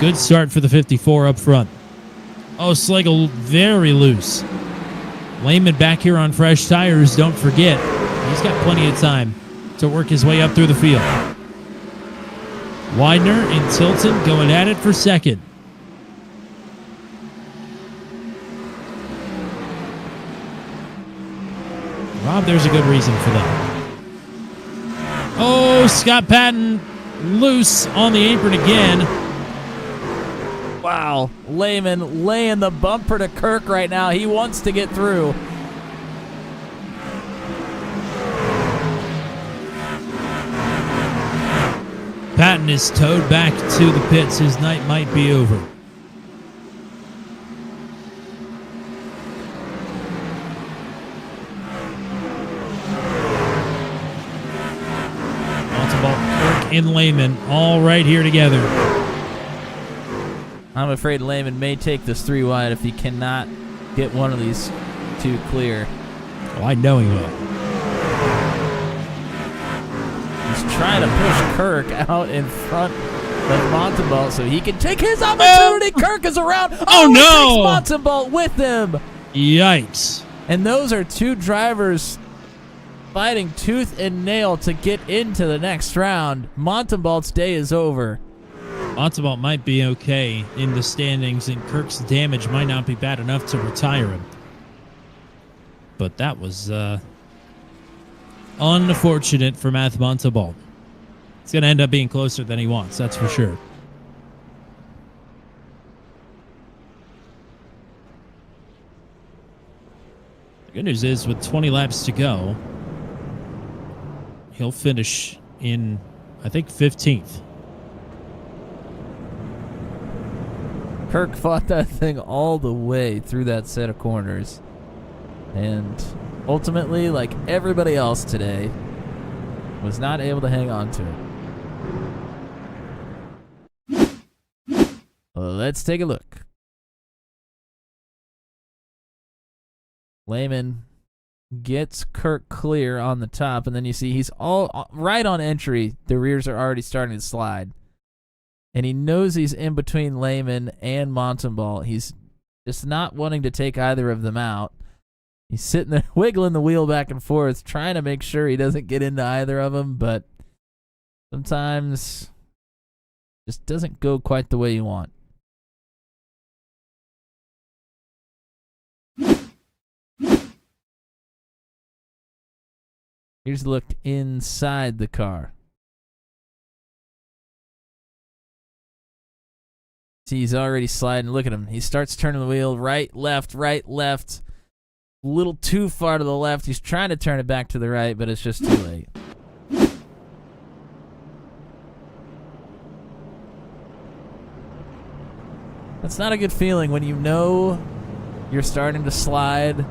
Good start for the 54 up front. Oh, Slagle very loose. Lehman back here on fresh tires, don't forget. He's got plenty of time to work his way up through the field. Widener and Tilton going at it for second. Rob, there's a good reason for that. Oh, Scott Patton loose on the apron again. Wow, Lehman laying the bumper to Kirk right now. He wants to get through. Patton is towed back to the pits. His night might be over. Kirk and Lehman all right here together. I'm afraid Lehman may take this 3 wide if he cannot get one of these two clear. Oh, I know he will. He's trying to push Kirk out in front of Montembolt so he can take his opportunity. Kirk is around. Oh, no! He takes Montembolt with him. Yikes. And those are two drivers fighting tooth and nail to get into the next round. Montembolt's day is over. Montembolt might be okay in the standings, and Kirk's damage might not be bad enough to retire him. But that was unfortunate for Matt Montembolt. It's going to end up being closer than he wants, that's for sure. The good news is, with 20 laps to go, he'll finish in, I think, 15th. Kirk fought that thing all the way through that set of corners. And ultimately, like everybody else today, was not able to hang on to it. Let's take a look. Lehman gets Kirk clear on the top, and then you see he's all right on entry. The rears are already starting to slide. And he knows he's in between Lehman and Montalban. He's just not wanting to take either of them out. He's sitting there wiggling the wheel back and forth, trying to make sure he doesn't get into either of them, but sometimes just doesn't go quite the way you want. Here's a look inside the car. See, he's already sliding. Look at him. He starts turning the wheel right, left, right, left. A little too far to the left. He's trying to turn it back to the right, but it's just too late. That's not a good feeling when you know you're starting to slide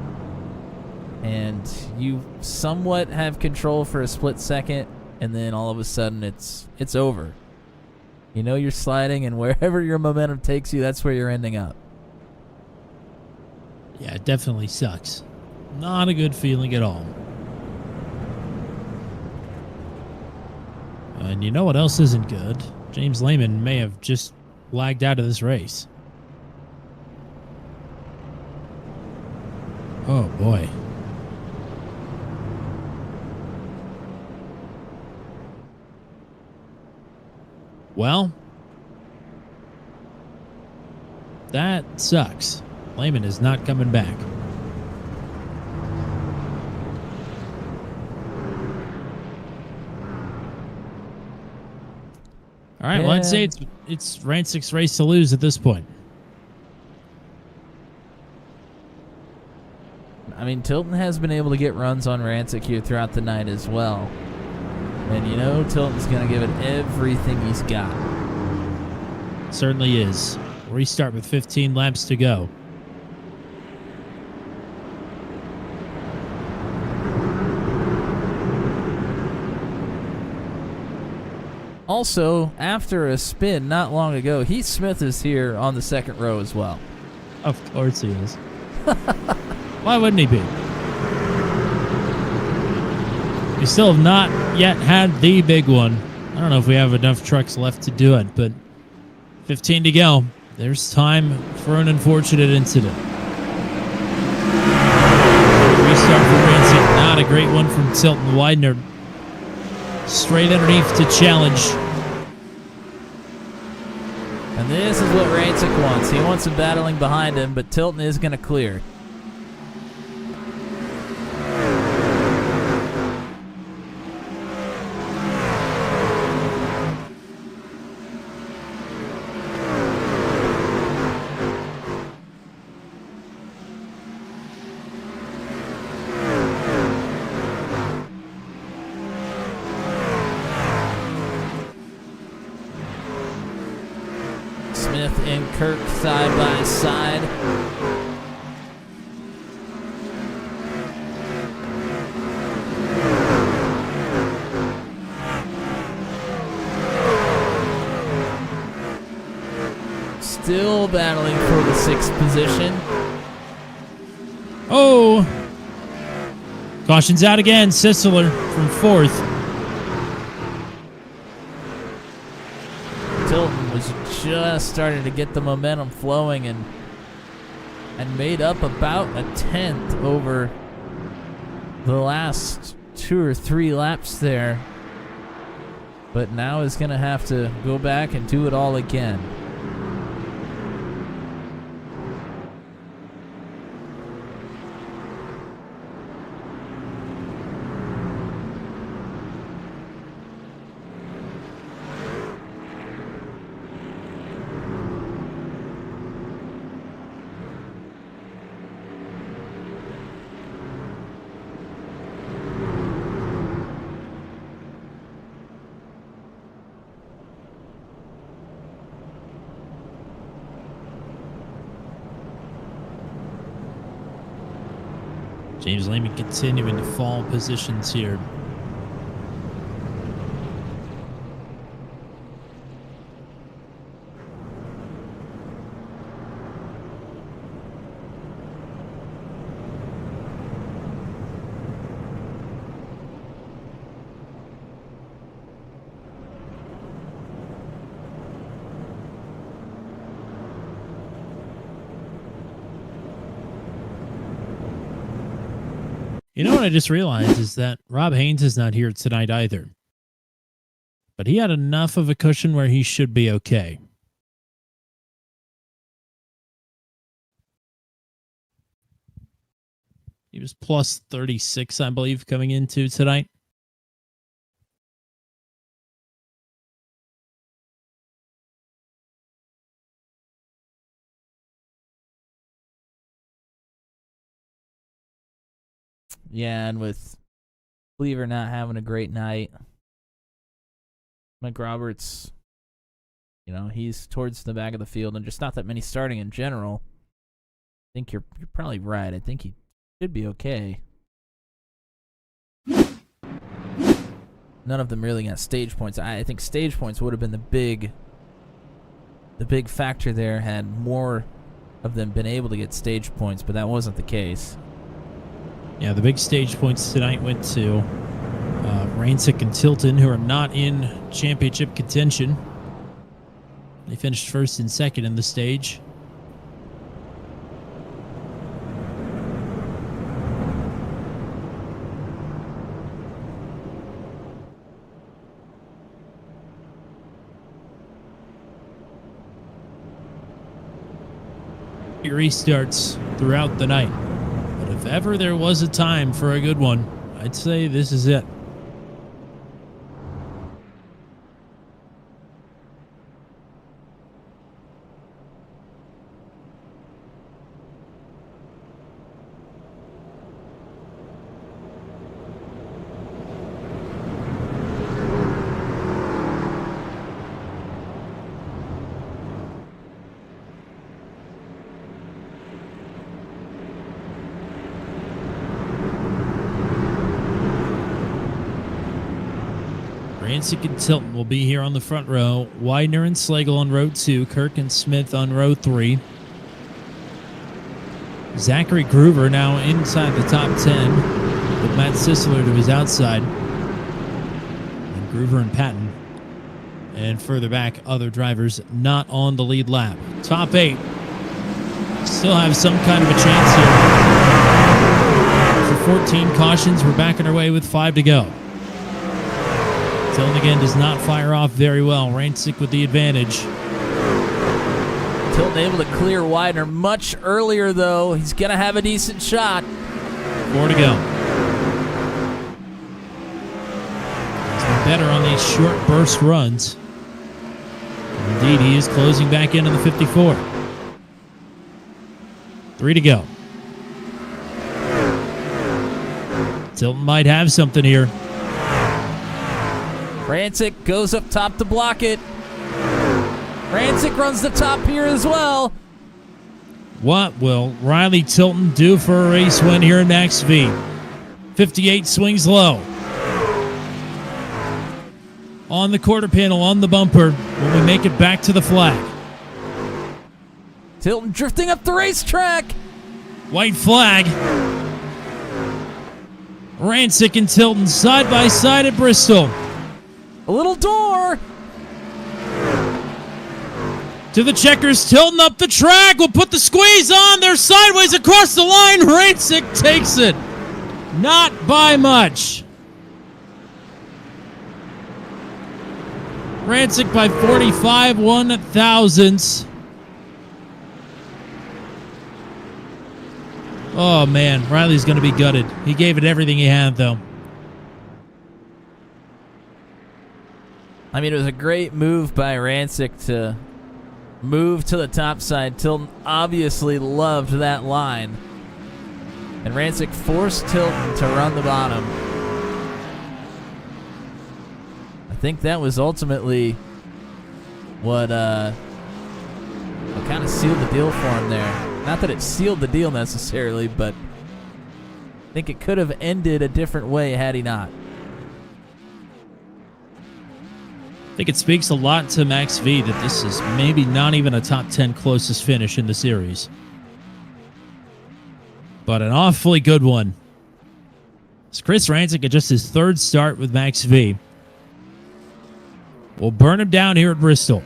and you somewhat have control for a split second, and then all of a sudden it's over. You know you're sliding, and wherever your momentum takes you, that's where you're ending up. Yeah, it definitely sucks. Not a good feeling at all. And you know what else isn't good? James Lehman may have just lagged out of this race. Oh, boy. Well, that sucks. Lehman is not coming back. All right, well, I'd say it's Rancic's race to lose at this point. I mean, Tilton has been able to get runs on Rancic here throughout the night as well. And you know Tilton's going to give it everything he's got. Certainly is. Restart with 15 laps to go. Also, after a spin not long ago, Heath Smith is here on the second row as well. Of course he is. Why wouldn't he be? We still have not yet had the big one. I don't know if we have enough trucks left to do it, but 15 to go. There's time for an unfortunate incident. Restart for Rancic. Not a great one from Tilton Widener. Straight underneath to challenge. And this is what Rancic wants. He wants him battling behind him, but Tilton is going to clear. Smith and Kirk side by side. Still battling for the sixth position. Oh! Caution's out again. Sisler from fourth. Tilton was just starting to get the momentum flowing and made up about a tenth over the last 2 or 3 laps there. But now is going to have to go back and do it all again. James Lehman continuing to fall positions here. You know what I just realized is that Rob Haynes is not here tonight either. But he had enough of a cushion where he should be okay. He was plus 36, I believe, coming into tonight. Yeah, and with Cleaver not having a great night, Mike Roberts, he's towards the back of the field and just not that many starting in general. I think you're probably right. I think he should be okay. None of them really got stage points. I think stage points would have been the big factor there had more of them been able to get stage points, but that wasn't the case. Yeah, the big stage points tonight went to Rancic and Tilton, who are not in championship contention. They finished first and second in the stage. Restarts throughout the night. But if ever there was a time for a good one, I'd say this is it. Rancic and Tilton will be here on the front row. Widener and Slagle on row 2. Kirk and Smith on row 3. Zachary Groover now inside the top 10 with Matt Sisler to his outside. And Groover and Patton. And further back, other drivers not on the lead lap. Top 8 still have some kind of a chance here. For 14 cautions, we're back on our way with 5 to go. Tilton again does not fire off very well. Rancic with the advantage. Tilton able to clear Widener much earlier, though. He's going to have a decent shot. 4 to go. He's been better on these short burst runs. Indeed, he is closing back into the 54. 3 to go. Tilton might have something here. Rancic goes up top to block it. Rancic runs the top here as well. What will Riley Tilton do for a race win here in Max V? 58 swings low. On the quarter panel, on the bumper, when we make it back to the flag. Tilton drifting up the racetrack. White flag. Rancic and Tilton side by side at Bristol. A little door. To the checkers, Tilton up the track. Will put the squeeze on. They're sideways across the line. Rancic takes it. Not by much. Rancic by 45 1/1000. Oh, man. Riley's going to be gutted. He gave it everything he had, though. I mean, it was a great move by Rancic to move to the top side. Tilton obviously loved that line. And Rancic forced Tilton to run the bottom. I think that was ultimately what kind of sealed the deal for him there. Not that it sealed the deal necessarily, but I think it could have ended a different way had he not. I think it speaks a lot to Max V that this is maybe not even a top 10 closest finish in the series. But an awfully good one. It's Chris Rancic at just his third start with Max V. We'll burn him down here at Bristol.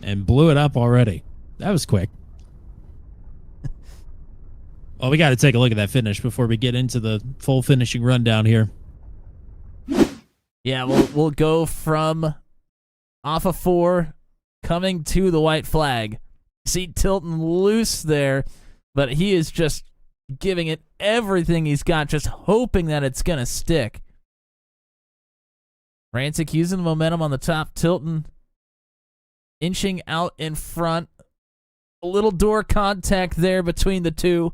And blew it up already. That was quick. Well, we got to take a look at that finish before we get into the full finishing rundown here. Yeah, we'll go from off of 4, coming to the white flag. See Tilton loose there, but he is just giving it everything he's got, just hoping that it's going to stick. Rancic using the momentum on the top. Tilton inching out in front. A little door contact there between the two.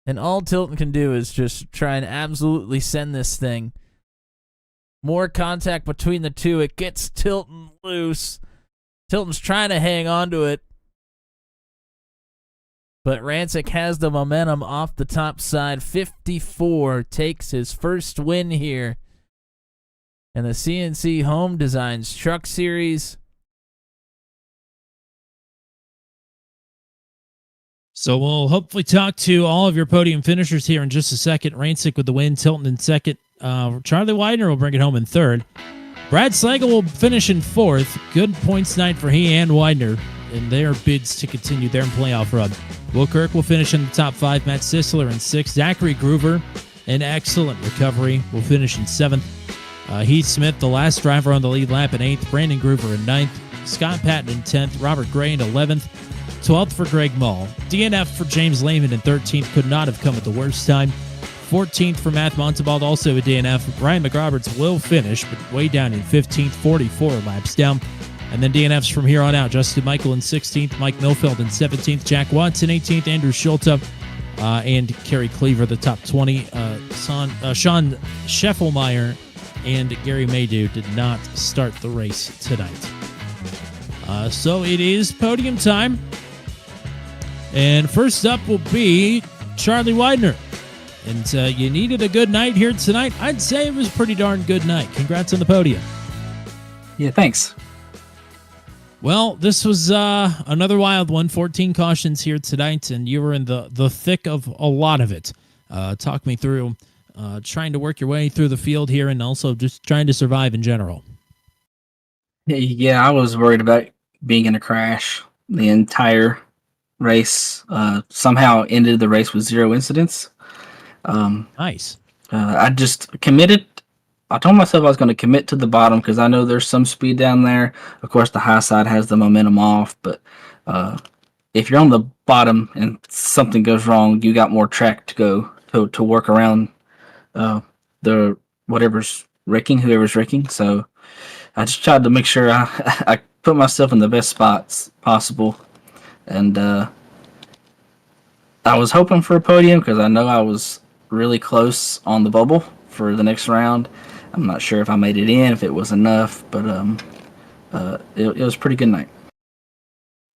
And all Tilton can do is just try and absolutely send this thing. More contact between the two. It gets Tilton loose. Tilton's trying to hang on to it. But Rancic has the momentum off the top side. 54 takes his first win here in the CNC Home Designs Truck Series. So we'll hopefully talk to all of your podium finishers here in just a second. Rancic with the win, Tilton in second. Charlie Widener will bring it home in third. Brad Slagle will finish in fourth. Good points night for he and Widener in their bids to continue their playoff run. Will Kirk will finish in the top 5. Matt Sisler in 6th. Zachary Groover, an excellent recovery, will finish in 7th. Heath Smith, the last driver on the lead lap, in 8th. Brandon Groover in 9th. Scott Patton in 10th. Robert Gray in 11th. 12th for Greg Mull. DNF for James Lehman in 13th. Could not have come at the worst time. 14th for Matt Montalbald, also a DNF. Brian McRoberts will finish, but way down in 15th, 44 laps down. And then DNFs from here on out. Justin Michael in 16th. Mike Milfeld in 17th. Jack Watson 18th. Andrew Schulte and Kerry Cleaver, the top 20. Sean Scheffelmeyer and Gary Maydew did not start the race tonight. So it is podium time. And first up will be Charlie Widener. And you needed a good night here tonight. I'd say it was a pretty darn good night. Congrats on the podium. Yeah, thanks. Well, this was another wild one. 14 cautions here tonight, and you were in the thick of a lot of it. Talk me through trying to work your way through the field here and also just trying to survive in general. Yeah, I was worried about being in a crash the entire race. Somehow ended the race with 0 incidents. Nice. I just committed. I told myself I was going to commit to the bottom because I know there's some speed down there. Of course, the high side has the momentum off, but if you're on the bottom and something goes wrong, you got more track to go to work around the whoever's wrecking. So I just tried to make sure I put myself in the best spots possible, and I was hoping for a podium because I know I was really close on the bubble for the next round. I'm not sure if I made it in, if it was enough, but it was a pretty good night.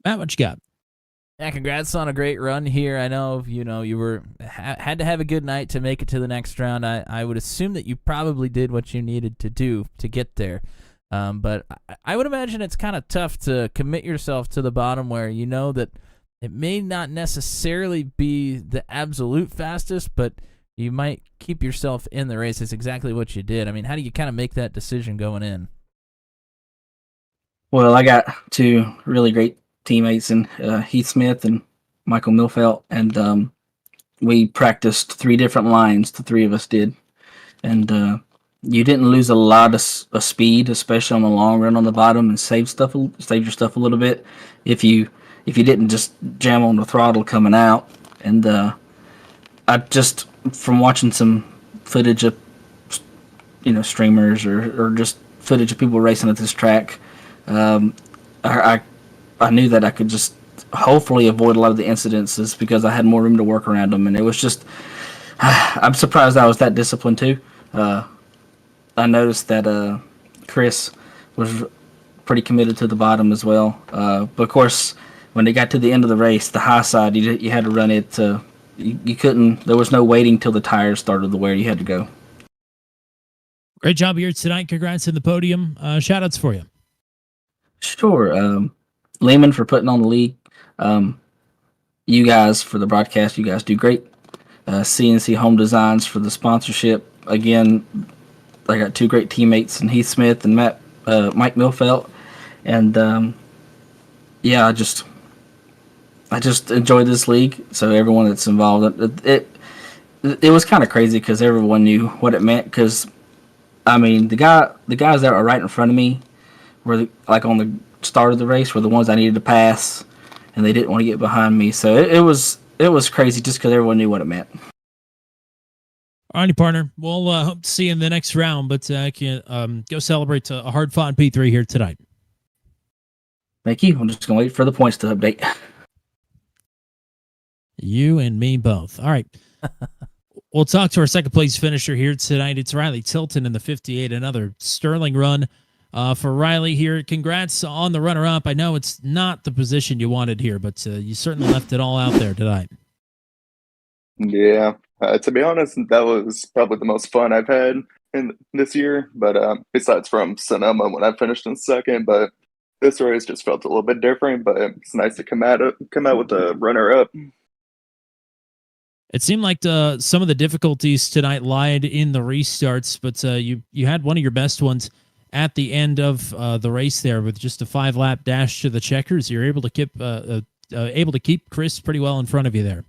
Matt, what you got? Yeah, congrats on a great run here. I know you had to have a good night to make it to the next round. I would assume that you probably did what you needed to do to get there. But I would imagine it's kind of tough to commit yourself to the bottom where you know that it may not necessarily be the absolute fastest, but you might keep yourself in the race. It's exactly what you did. I mean, how do you kind of make that decision going in? Well, I got 2 really great teammates in Heath Smith and Michael Milfeld, and we practiced 3 different lines. The 3 of us did, and you didn't lose a lot of speed, especially on the long run on the bottom, and save your stuff a little bit if you didn't just jam on the throttle coming out. And I just, from watching some footage of streamers or just footage of people racing at this track, I I knew that I could just hopefully avoid a lot of the incidences because I had more room to work around them, and it was just I'm surprised I was that disciplined too. I noticed that Chris was pretty committed to the bottom as well. But of course, when they got to the end of the race, the high side, you had to run it. You couldn't. There was no waiting till the tires started to wear. You had to go. Great job here tonight. Congrats on the podium. Shout outs for you. Sure. Lehman for putting on the league. You guys for the broadcast. You guys do great. CNC Home Designs for the sponsorship. Again, I got two great teammates in Heath Smith and Mike Milfelt, and yeah, I just enjoy this league. So everyone that's involved, it was kind of crazy because everyone knew what it meant. Because I mean, the guys that were right in front of me were like on the start of the race were the ones I needed to pass, and they didn't want to get behind me. So it was crazy just because everyone knew what it meant. All righty, partner. We'll hope to see you in the next round, but go celebrate a hard-fought P3 here tonight. Thank you. I'm just going to wait for the points to update. You and me both. All right. We'll talk to our second place finisher here tonight. It's Riley Tilton in the 58. Another sterling run for Riley here. Congrats on the runner-up. I know it's not the position you wanted here, but you certainly left it all out there tonight. Yeah. To be honest, that was probably the most fun I've had in this year. But besides from Sonoma when I finished in second, but this race just felt a little bit different. But it's nice to come out with the runner-up. It seemed like some of the difficulties tonight lied in the restarts, but you had one of your best ones at the end of the race there with just a 5-lap dash to the checkers. You're able to keep Chris pretty well in front of you there.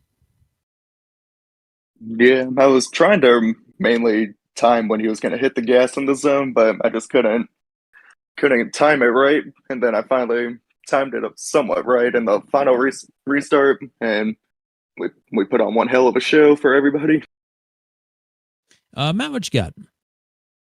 Yeah, I was trying to mainly time when he was going to hit the gas in the zone, but I just couldn't time it right. And then I finally timed it up somewhat right in the final restart, and we put on one hell of a show for everybody. Matt, what you got?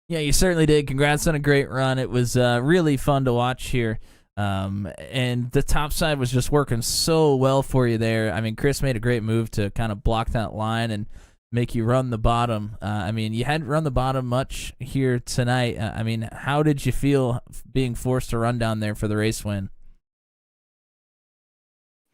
Yeah, you certainly did. Congrats on a great run. It was really fun to watch here. And the top side was just working so well for you there. I mean, Chris made a great move to kind of block that line and make you run the bottom. I mean, you hadn't run the bottom much here tonight. I mean, how did you feel being forced to run down there for the race win?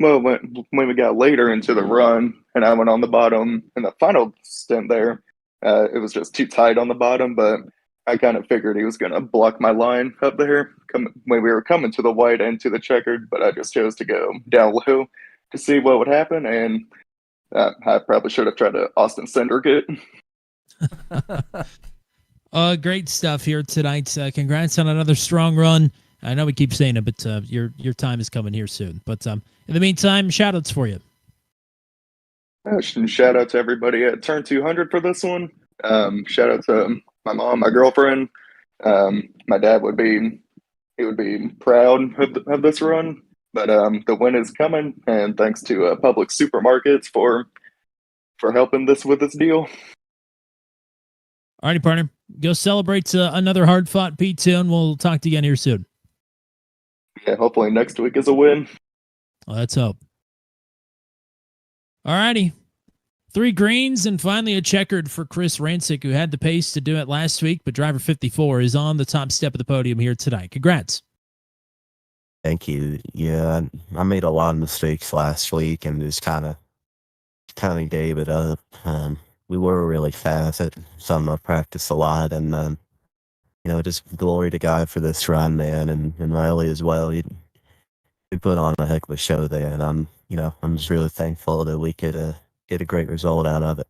Well, when we got later into the run and I went on the bottom in the final stint there, it was just too tight on the bottom, but I kind of figured he was going to block my line up there when we were coming to the white and to the checkered, but I just chose to go down low to see what would happen, and I probably should have tried to Austin Cindric it. Great stuff here tonight. Congrats on another strong run. I know we keep saying it, but your time is coming here soon. But in the meantime, shout-outs for you. Shout out to everybody at Turn 200 for this one. Shout out to my mom, my girlfriend. My dad would be proud of this run. But the win is coming, and thanks to Public Supermarkets for helping with this deal. All righty, partner. Go celebrate another hard-fought P2, and we'll talk to you again here soon. Yeah, hopefully next week is a win. Well, let's hope. All righty. 3 greens and finally a checkered for Chris Rancic, who had the pace to do it last week, but driver 54 is on the top step of the podium here tonight. Congrats. Thank you. Yeah, I made a lot of mistakes last week and just kind of gave it up. We were really fast at some. I practiced a lot, and just glory to God for this run, man, and Riley as well. You put on a heck of a show there, and I'm just really thankful that we could get a great result out of it.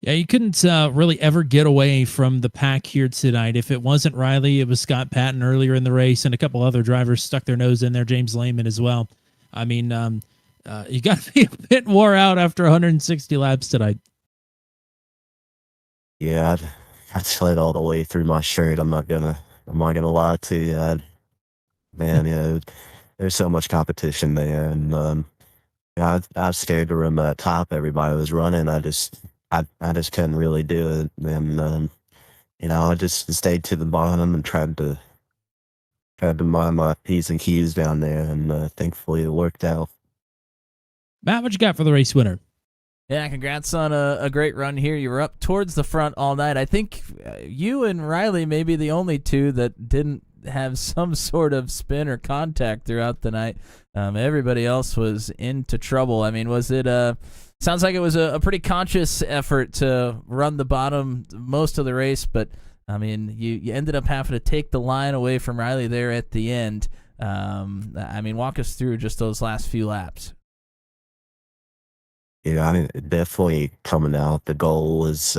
Yeah, you couldn't really ever get away from the pack here tonight. If it wasn't Riley, it was Scott Patton earlier in the race, and a couple other drivers stuck their nose in there, James Lehman as well. I mean, you got to be a bit wore out after 160 laps tonight. Yeah, I slid all the way through my shirt. I'm not gonna lie to you. Man, there's so much competition there, and I was scared to run that top. Everybody was running. I just couldn't really do it, and I just stayed to the bottom and tried to tried to mind my P's and Q's down there, and thankfully it worked out. Matt, what you got for the race winner? Yeah, congrats on a great run here. You were up towards the front all night. I think you and Riley may be the only two that didn't have some sort of spin or contact throughout the night. Everybody else was into trouble. I mean, was it sounds like it was a pretty conscious effort to run the bottom most of the race, but I mean, you ended up having to take the line away from Riley there at the end. I mean, walk us through just those last few laps. Yeah, I mean, definitely coming out, the goal was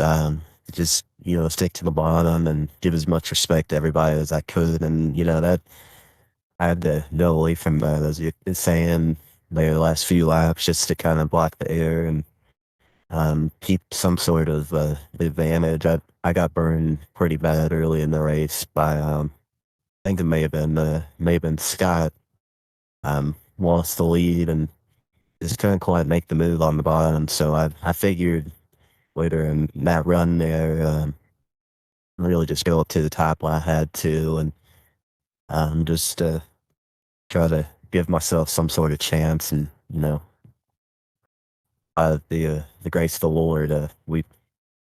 just, stick to the bottom and give as much respect to everybody as I could. And, that I had to go away from that, as you're saying, the last few laps just to kind of block the air and keep some sort of advantage. I got burned pretty bad early in the race by, I think it may have been Scott, lost the lead and just couldn't quite make the move on the bottom. So I figured later in that run there, really just go up to the top when I had to, and just try to give myself some sort of chance. And the grace of the Lord, we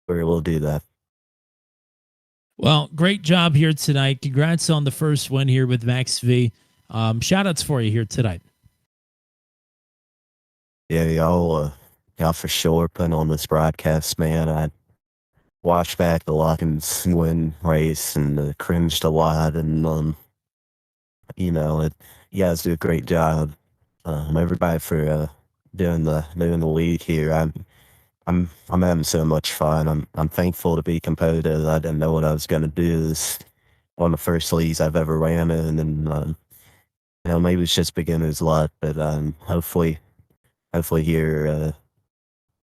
were able to do that. Well, great job here tonight. Congrats on the first win here with Max V. Shout outs for you here tonight. Yeah, y'all for sure putting on this broadcast, man. I watched back the Lockins win race and cringed a lot, and you guys do a great job. Everybody for doing the league here. I'm having so much fun. I'm thankful to be competitive. I didn't know what I was gonna do. This one of the first leagues I've ever ran in, and maybe it's just beginner's luck, but hopefully here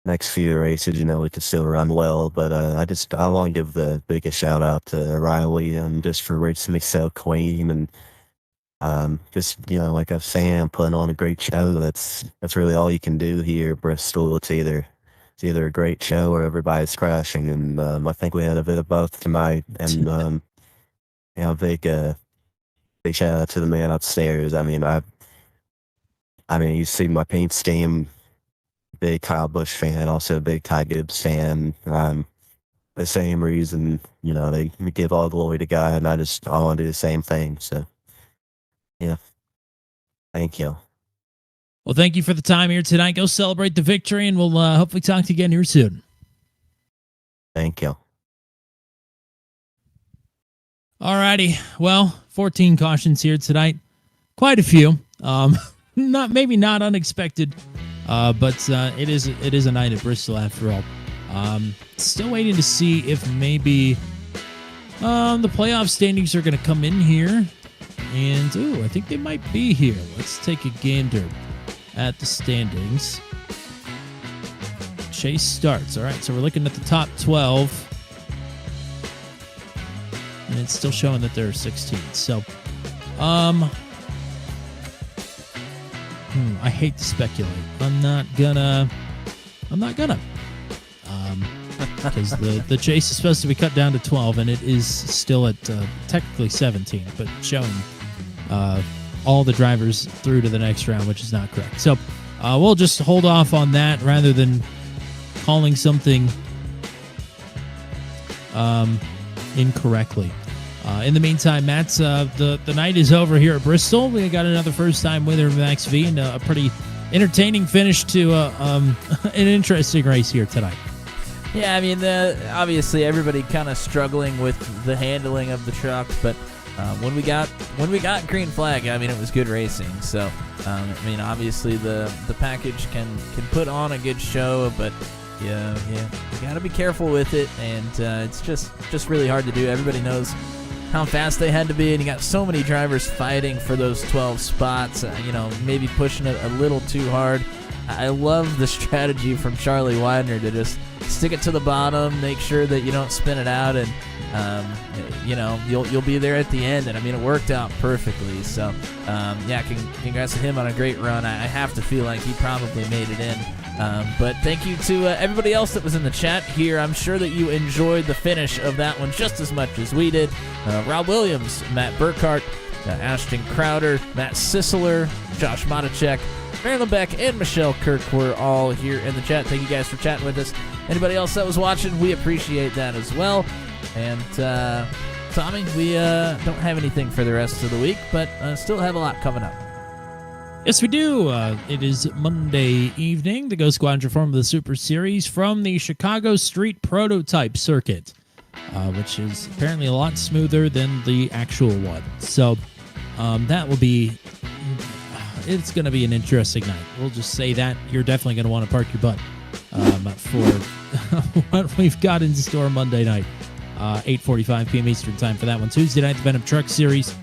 next few races, we can still run well. But I want to give the biggest shout out to Riley and just for racing me so clean and just like I was saying, putting on a great show. That's really all you can do here at Bristol. It's either a great show or everybody's crashing, and I think we had a bit of both tonight. And big shout out to the man upstairs. I mean, you see my paint scheme. Big Kyle Busch fan, also a big Ty Gibbs fan. The same reason, they give all glory to God, and I want to do the same thing. So, yeah, thank you. Well, thank you for the time here tonight. Go celebrate the victory, and we'll hopefully talk to you again here soon. Thank you. All righty. Well, 14 cautions here tonight. Quite a few. Not unexpected. But it is a night at Bristol after all. Still waiting to see if maybe the playoff standings are going to come in here. And, I think they might be here. Let's take a gander at the standings. Chase starts. All right, so we're looking at the top 12. And it's still showing that there are 16. So, I hate to speculate. I'm not gonna. Because the chase is supposed to be cut down to 12, and it is still at technically 17, but showing all the drivers through to the next round, which is not correct. So we'll just hold off on that rather than calling something incorrectly. In the meantime, Matt, the night is over here at Bristol. We got another first-time winner, Max V, and a pretty entertaining finish to an interesting race here tonight. Yeah, I mean, obviously everybody kind of struggling with the handling of the truck, but when we got green flag, I mean, it was good racing. So, I mean, obviously the package can put on a good show, but yeah, you got to be careful with it, and it's just really hard to do. Everybody knows how fast they had to be, and you got so many drivers fighting for those 12 spots, maybe pushing it a little too hard. I love the strategy from Charlie Widener to just stick it to the bottom, make sure that you don't spin it out, and you'll be there at the end. And I mean, it worked out perfectly. So congrats to him on a great run. I have to feel like he probably made it in. But thank you to everybody else that was in the chat here. I'm sure that you enjoyed the finish of that one just as much as we did. Rob Williams, Matt Burkhart, Ashton Crowder, Matt Sisseler, Josh Matacek, Marilyn Beck, and Michelle Kirk were all here in the chat. Thank you guys for chatting with us. Anybody else that was watching, we appreciate that as well. And Tommy, we don't have anything for the rest of the week, but still have a lot coming up. Yes, we do. It is Monday evening. The Ghost Squadron form of the Super Series from the Chicago Street Prototype Circuit, which is apparently a lot smoother than the actual one. So that will be... It's going to be an interesting night. We'll just say that. You're definitely going to want to park your butt for what we've got in store Monday night. 8:45 p.m. Eastern time for that one. Tuesday night, the Venom Truck Series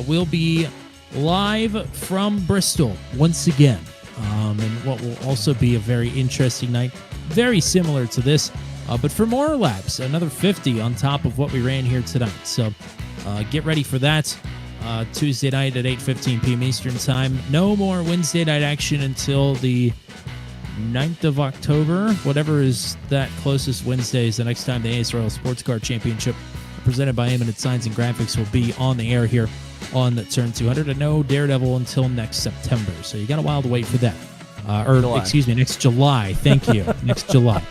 will be live from Bristol once again. And what will also be a very interesting night, very similar to this, but for more laps, another 50 on top of what we ran here tonight. So get ready for that. Tuesday night at 8:15 p.m. Eastern time. No more Wednesday night action until the 9th of October. Whatever is that closest Wednesday is the next time the Ace Royal Sports Car Championship presented by Eminent Signs and Graphics will be on the air here on the Turn 200. And no Daredevil until next September. So you got a while to wait for that. Next July. Thank you. Next July.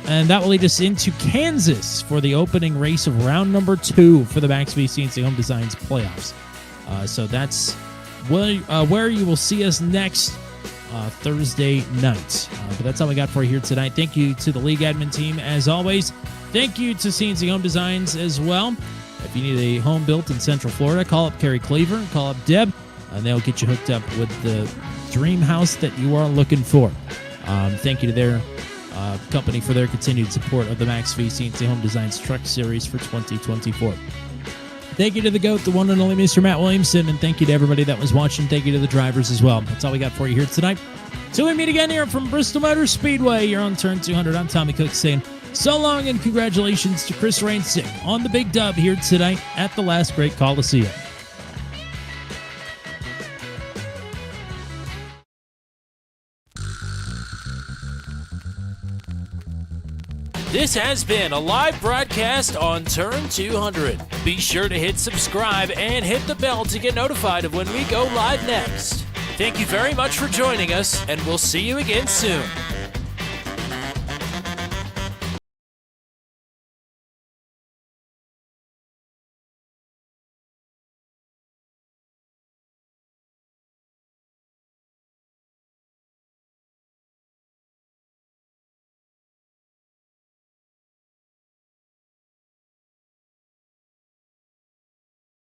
And that will lead us into Kansas for the opening race of round number 2 for the Max v CNC Home Designs playoffs. So that's where you will see us next Thursday night. But that's all we got for you here tonight. Thank you to the league admin team, as always. Thank you to CNC Home Designs as well. If you need a home built in Central Florida, call up Carrie Cleaver, call up Deb, and they'll get you hooked up with the dream house that you are looking for. Thank you to their company for their continued support of the Max v CNC Home Designs Truck Series for 2024. Thank you to the GOAT, the one and only Mr. Matt Williamson, and thank you to everybody that was watching. Thank you to the drivers as well. That's all we got for you here tonight. Till we meet again here from Bristol Motor Speedway, you're on Turn 200. I'm Tommy Cook saying so long and congratulations to Chris Rainsick on the big dub here tonight at the Last Great Coliseum. This has been a live broadcast on Turn 200. Be sure to hit subscribe and hit the bell to get notified of when we go live next. Thank you very much for joining us, and we'll see you again soon.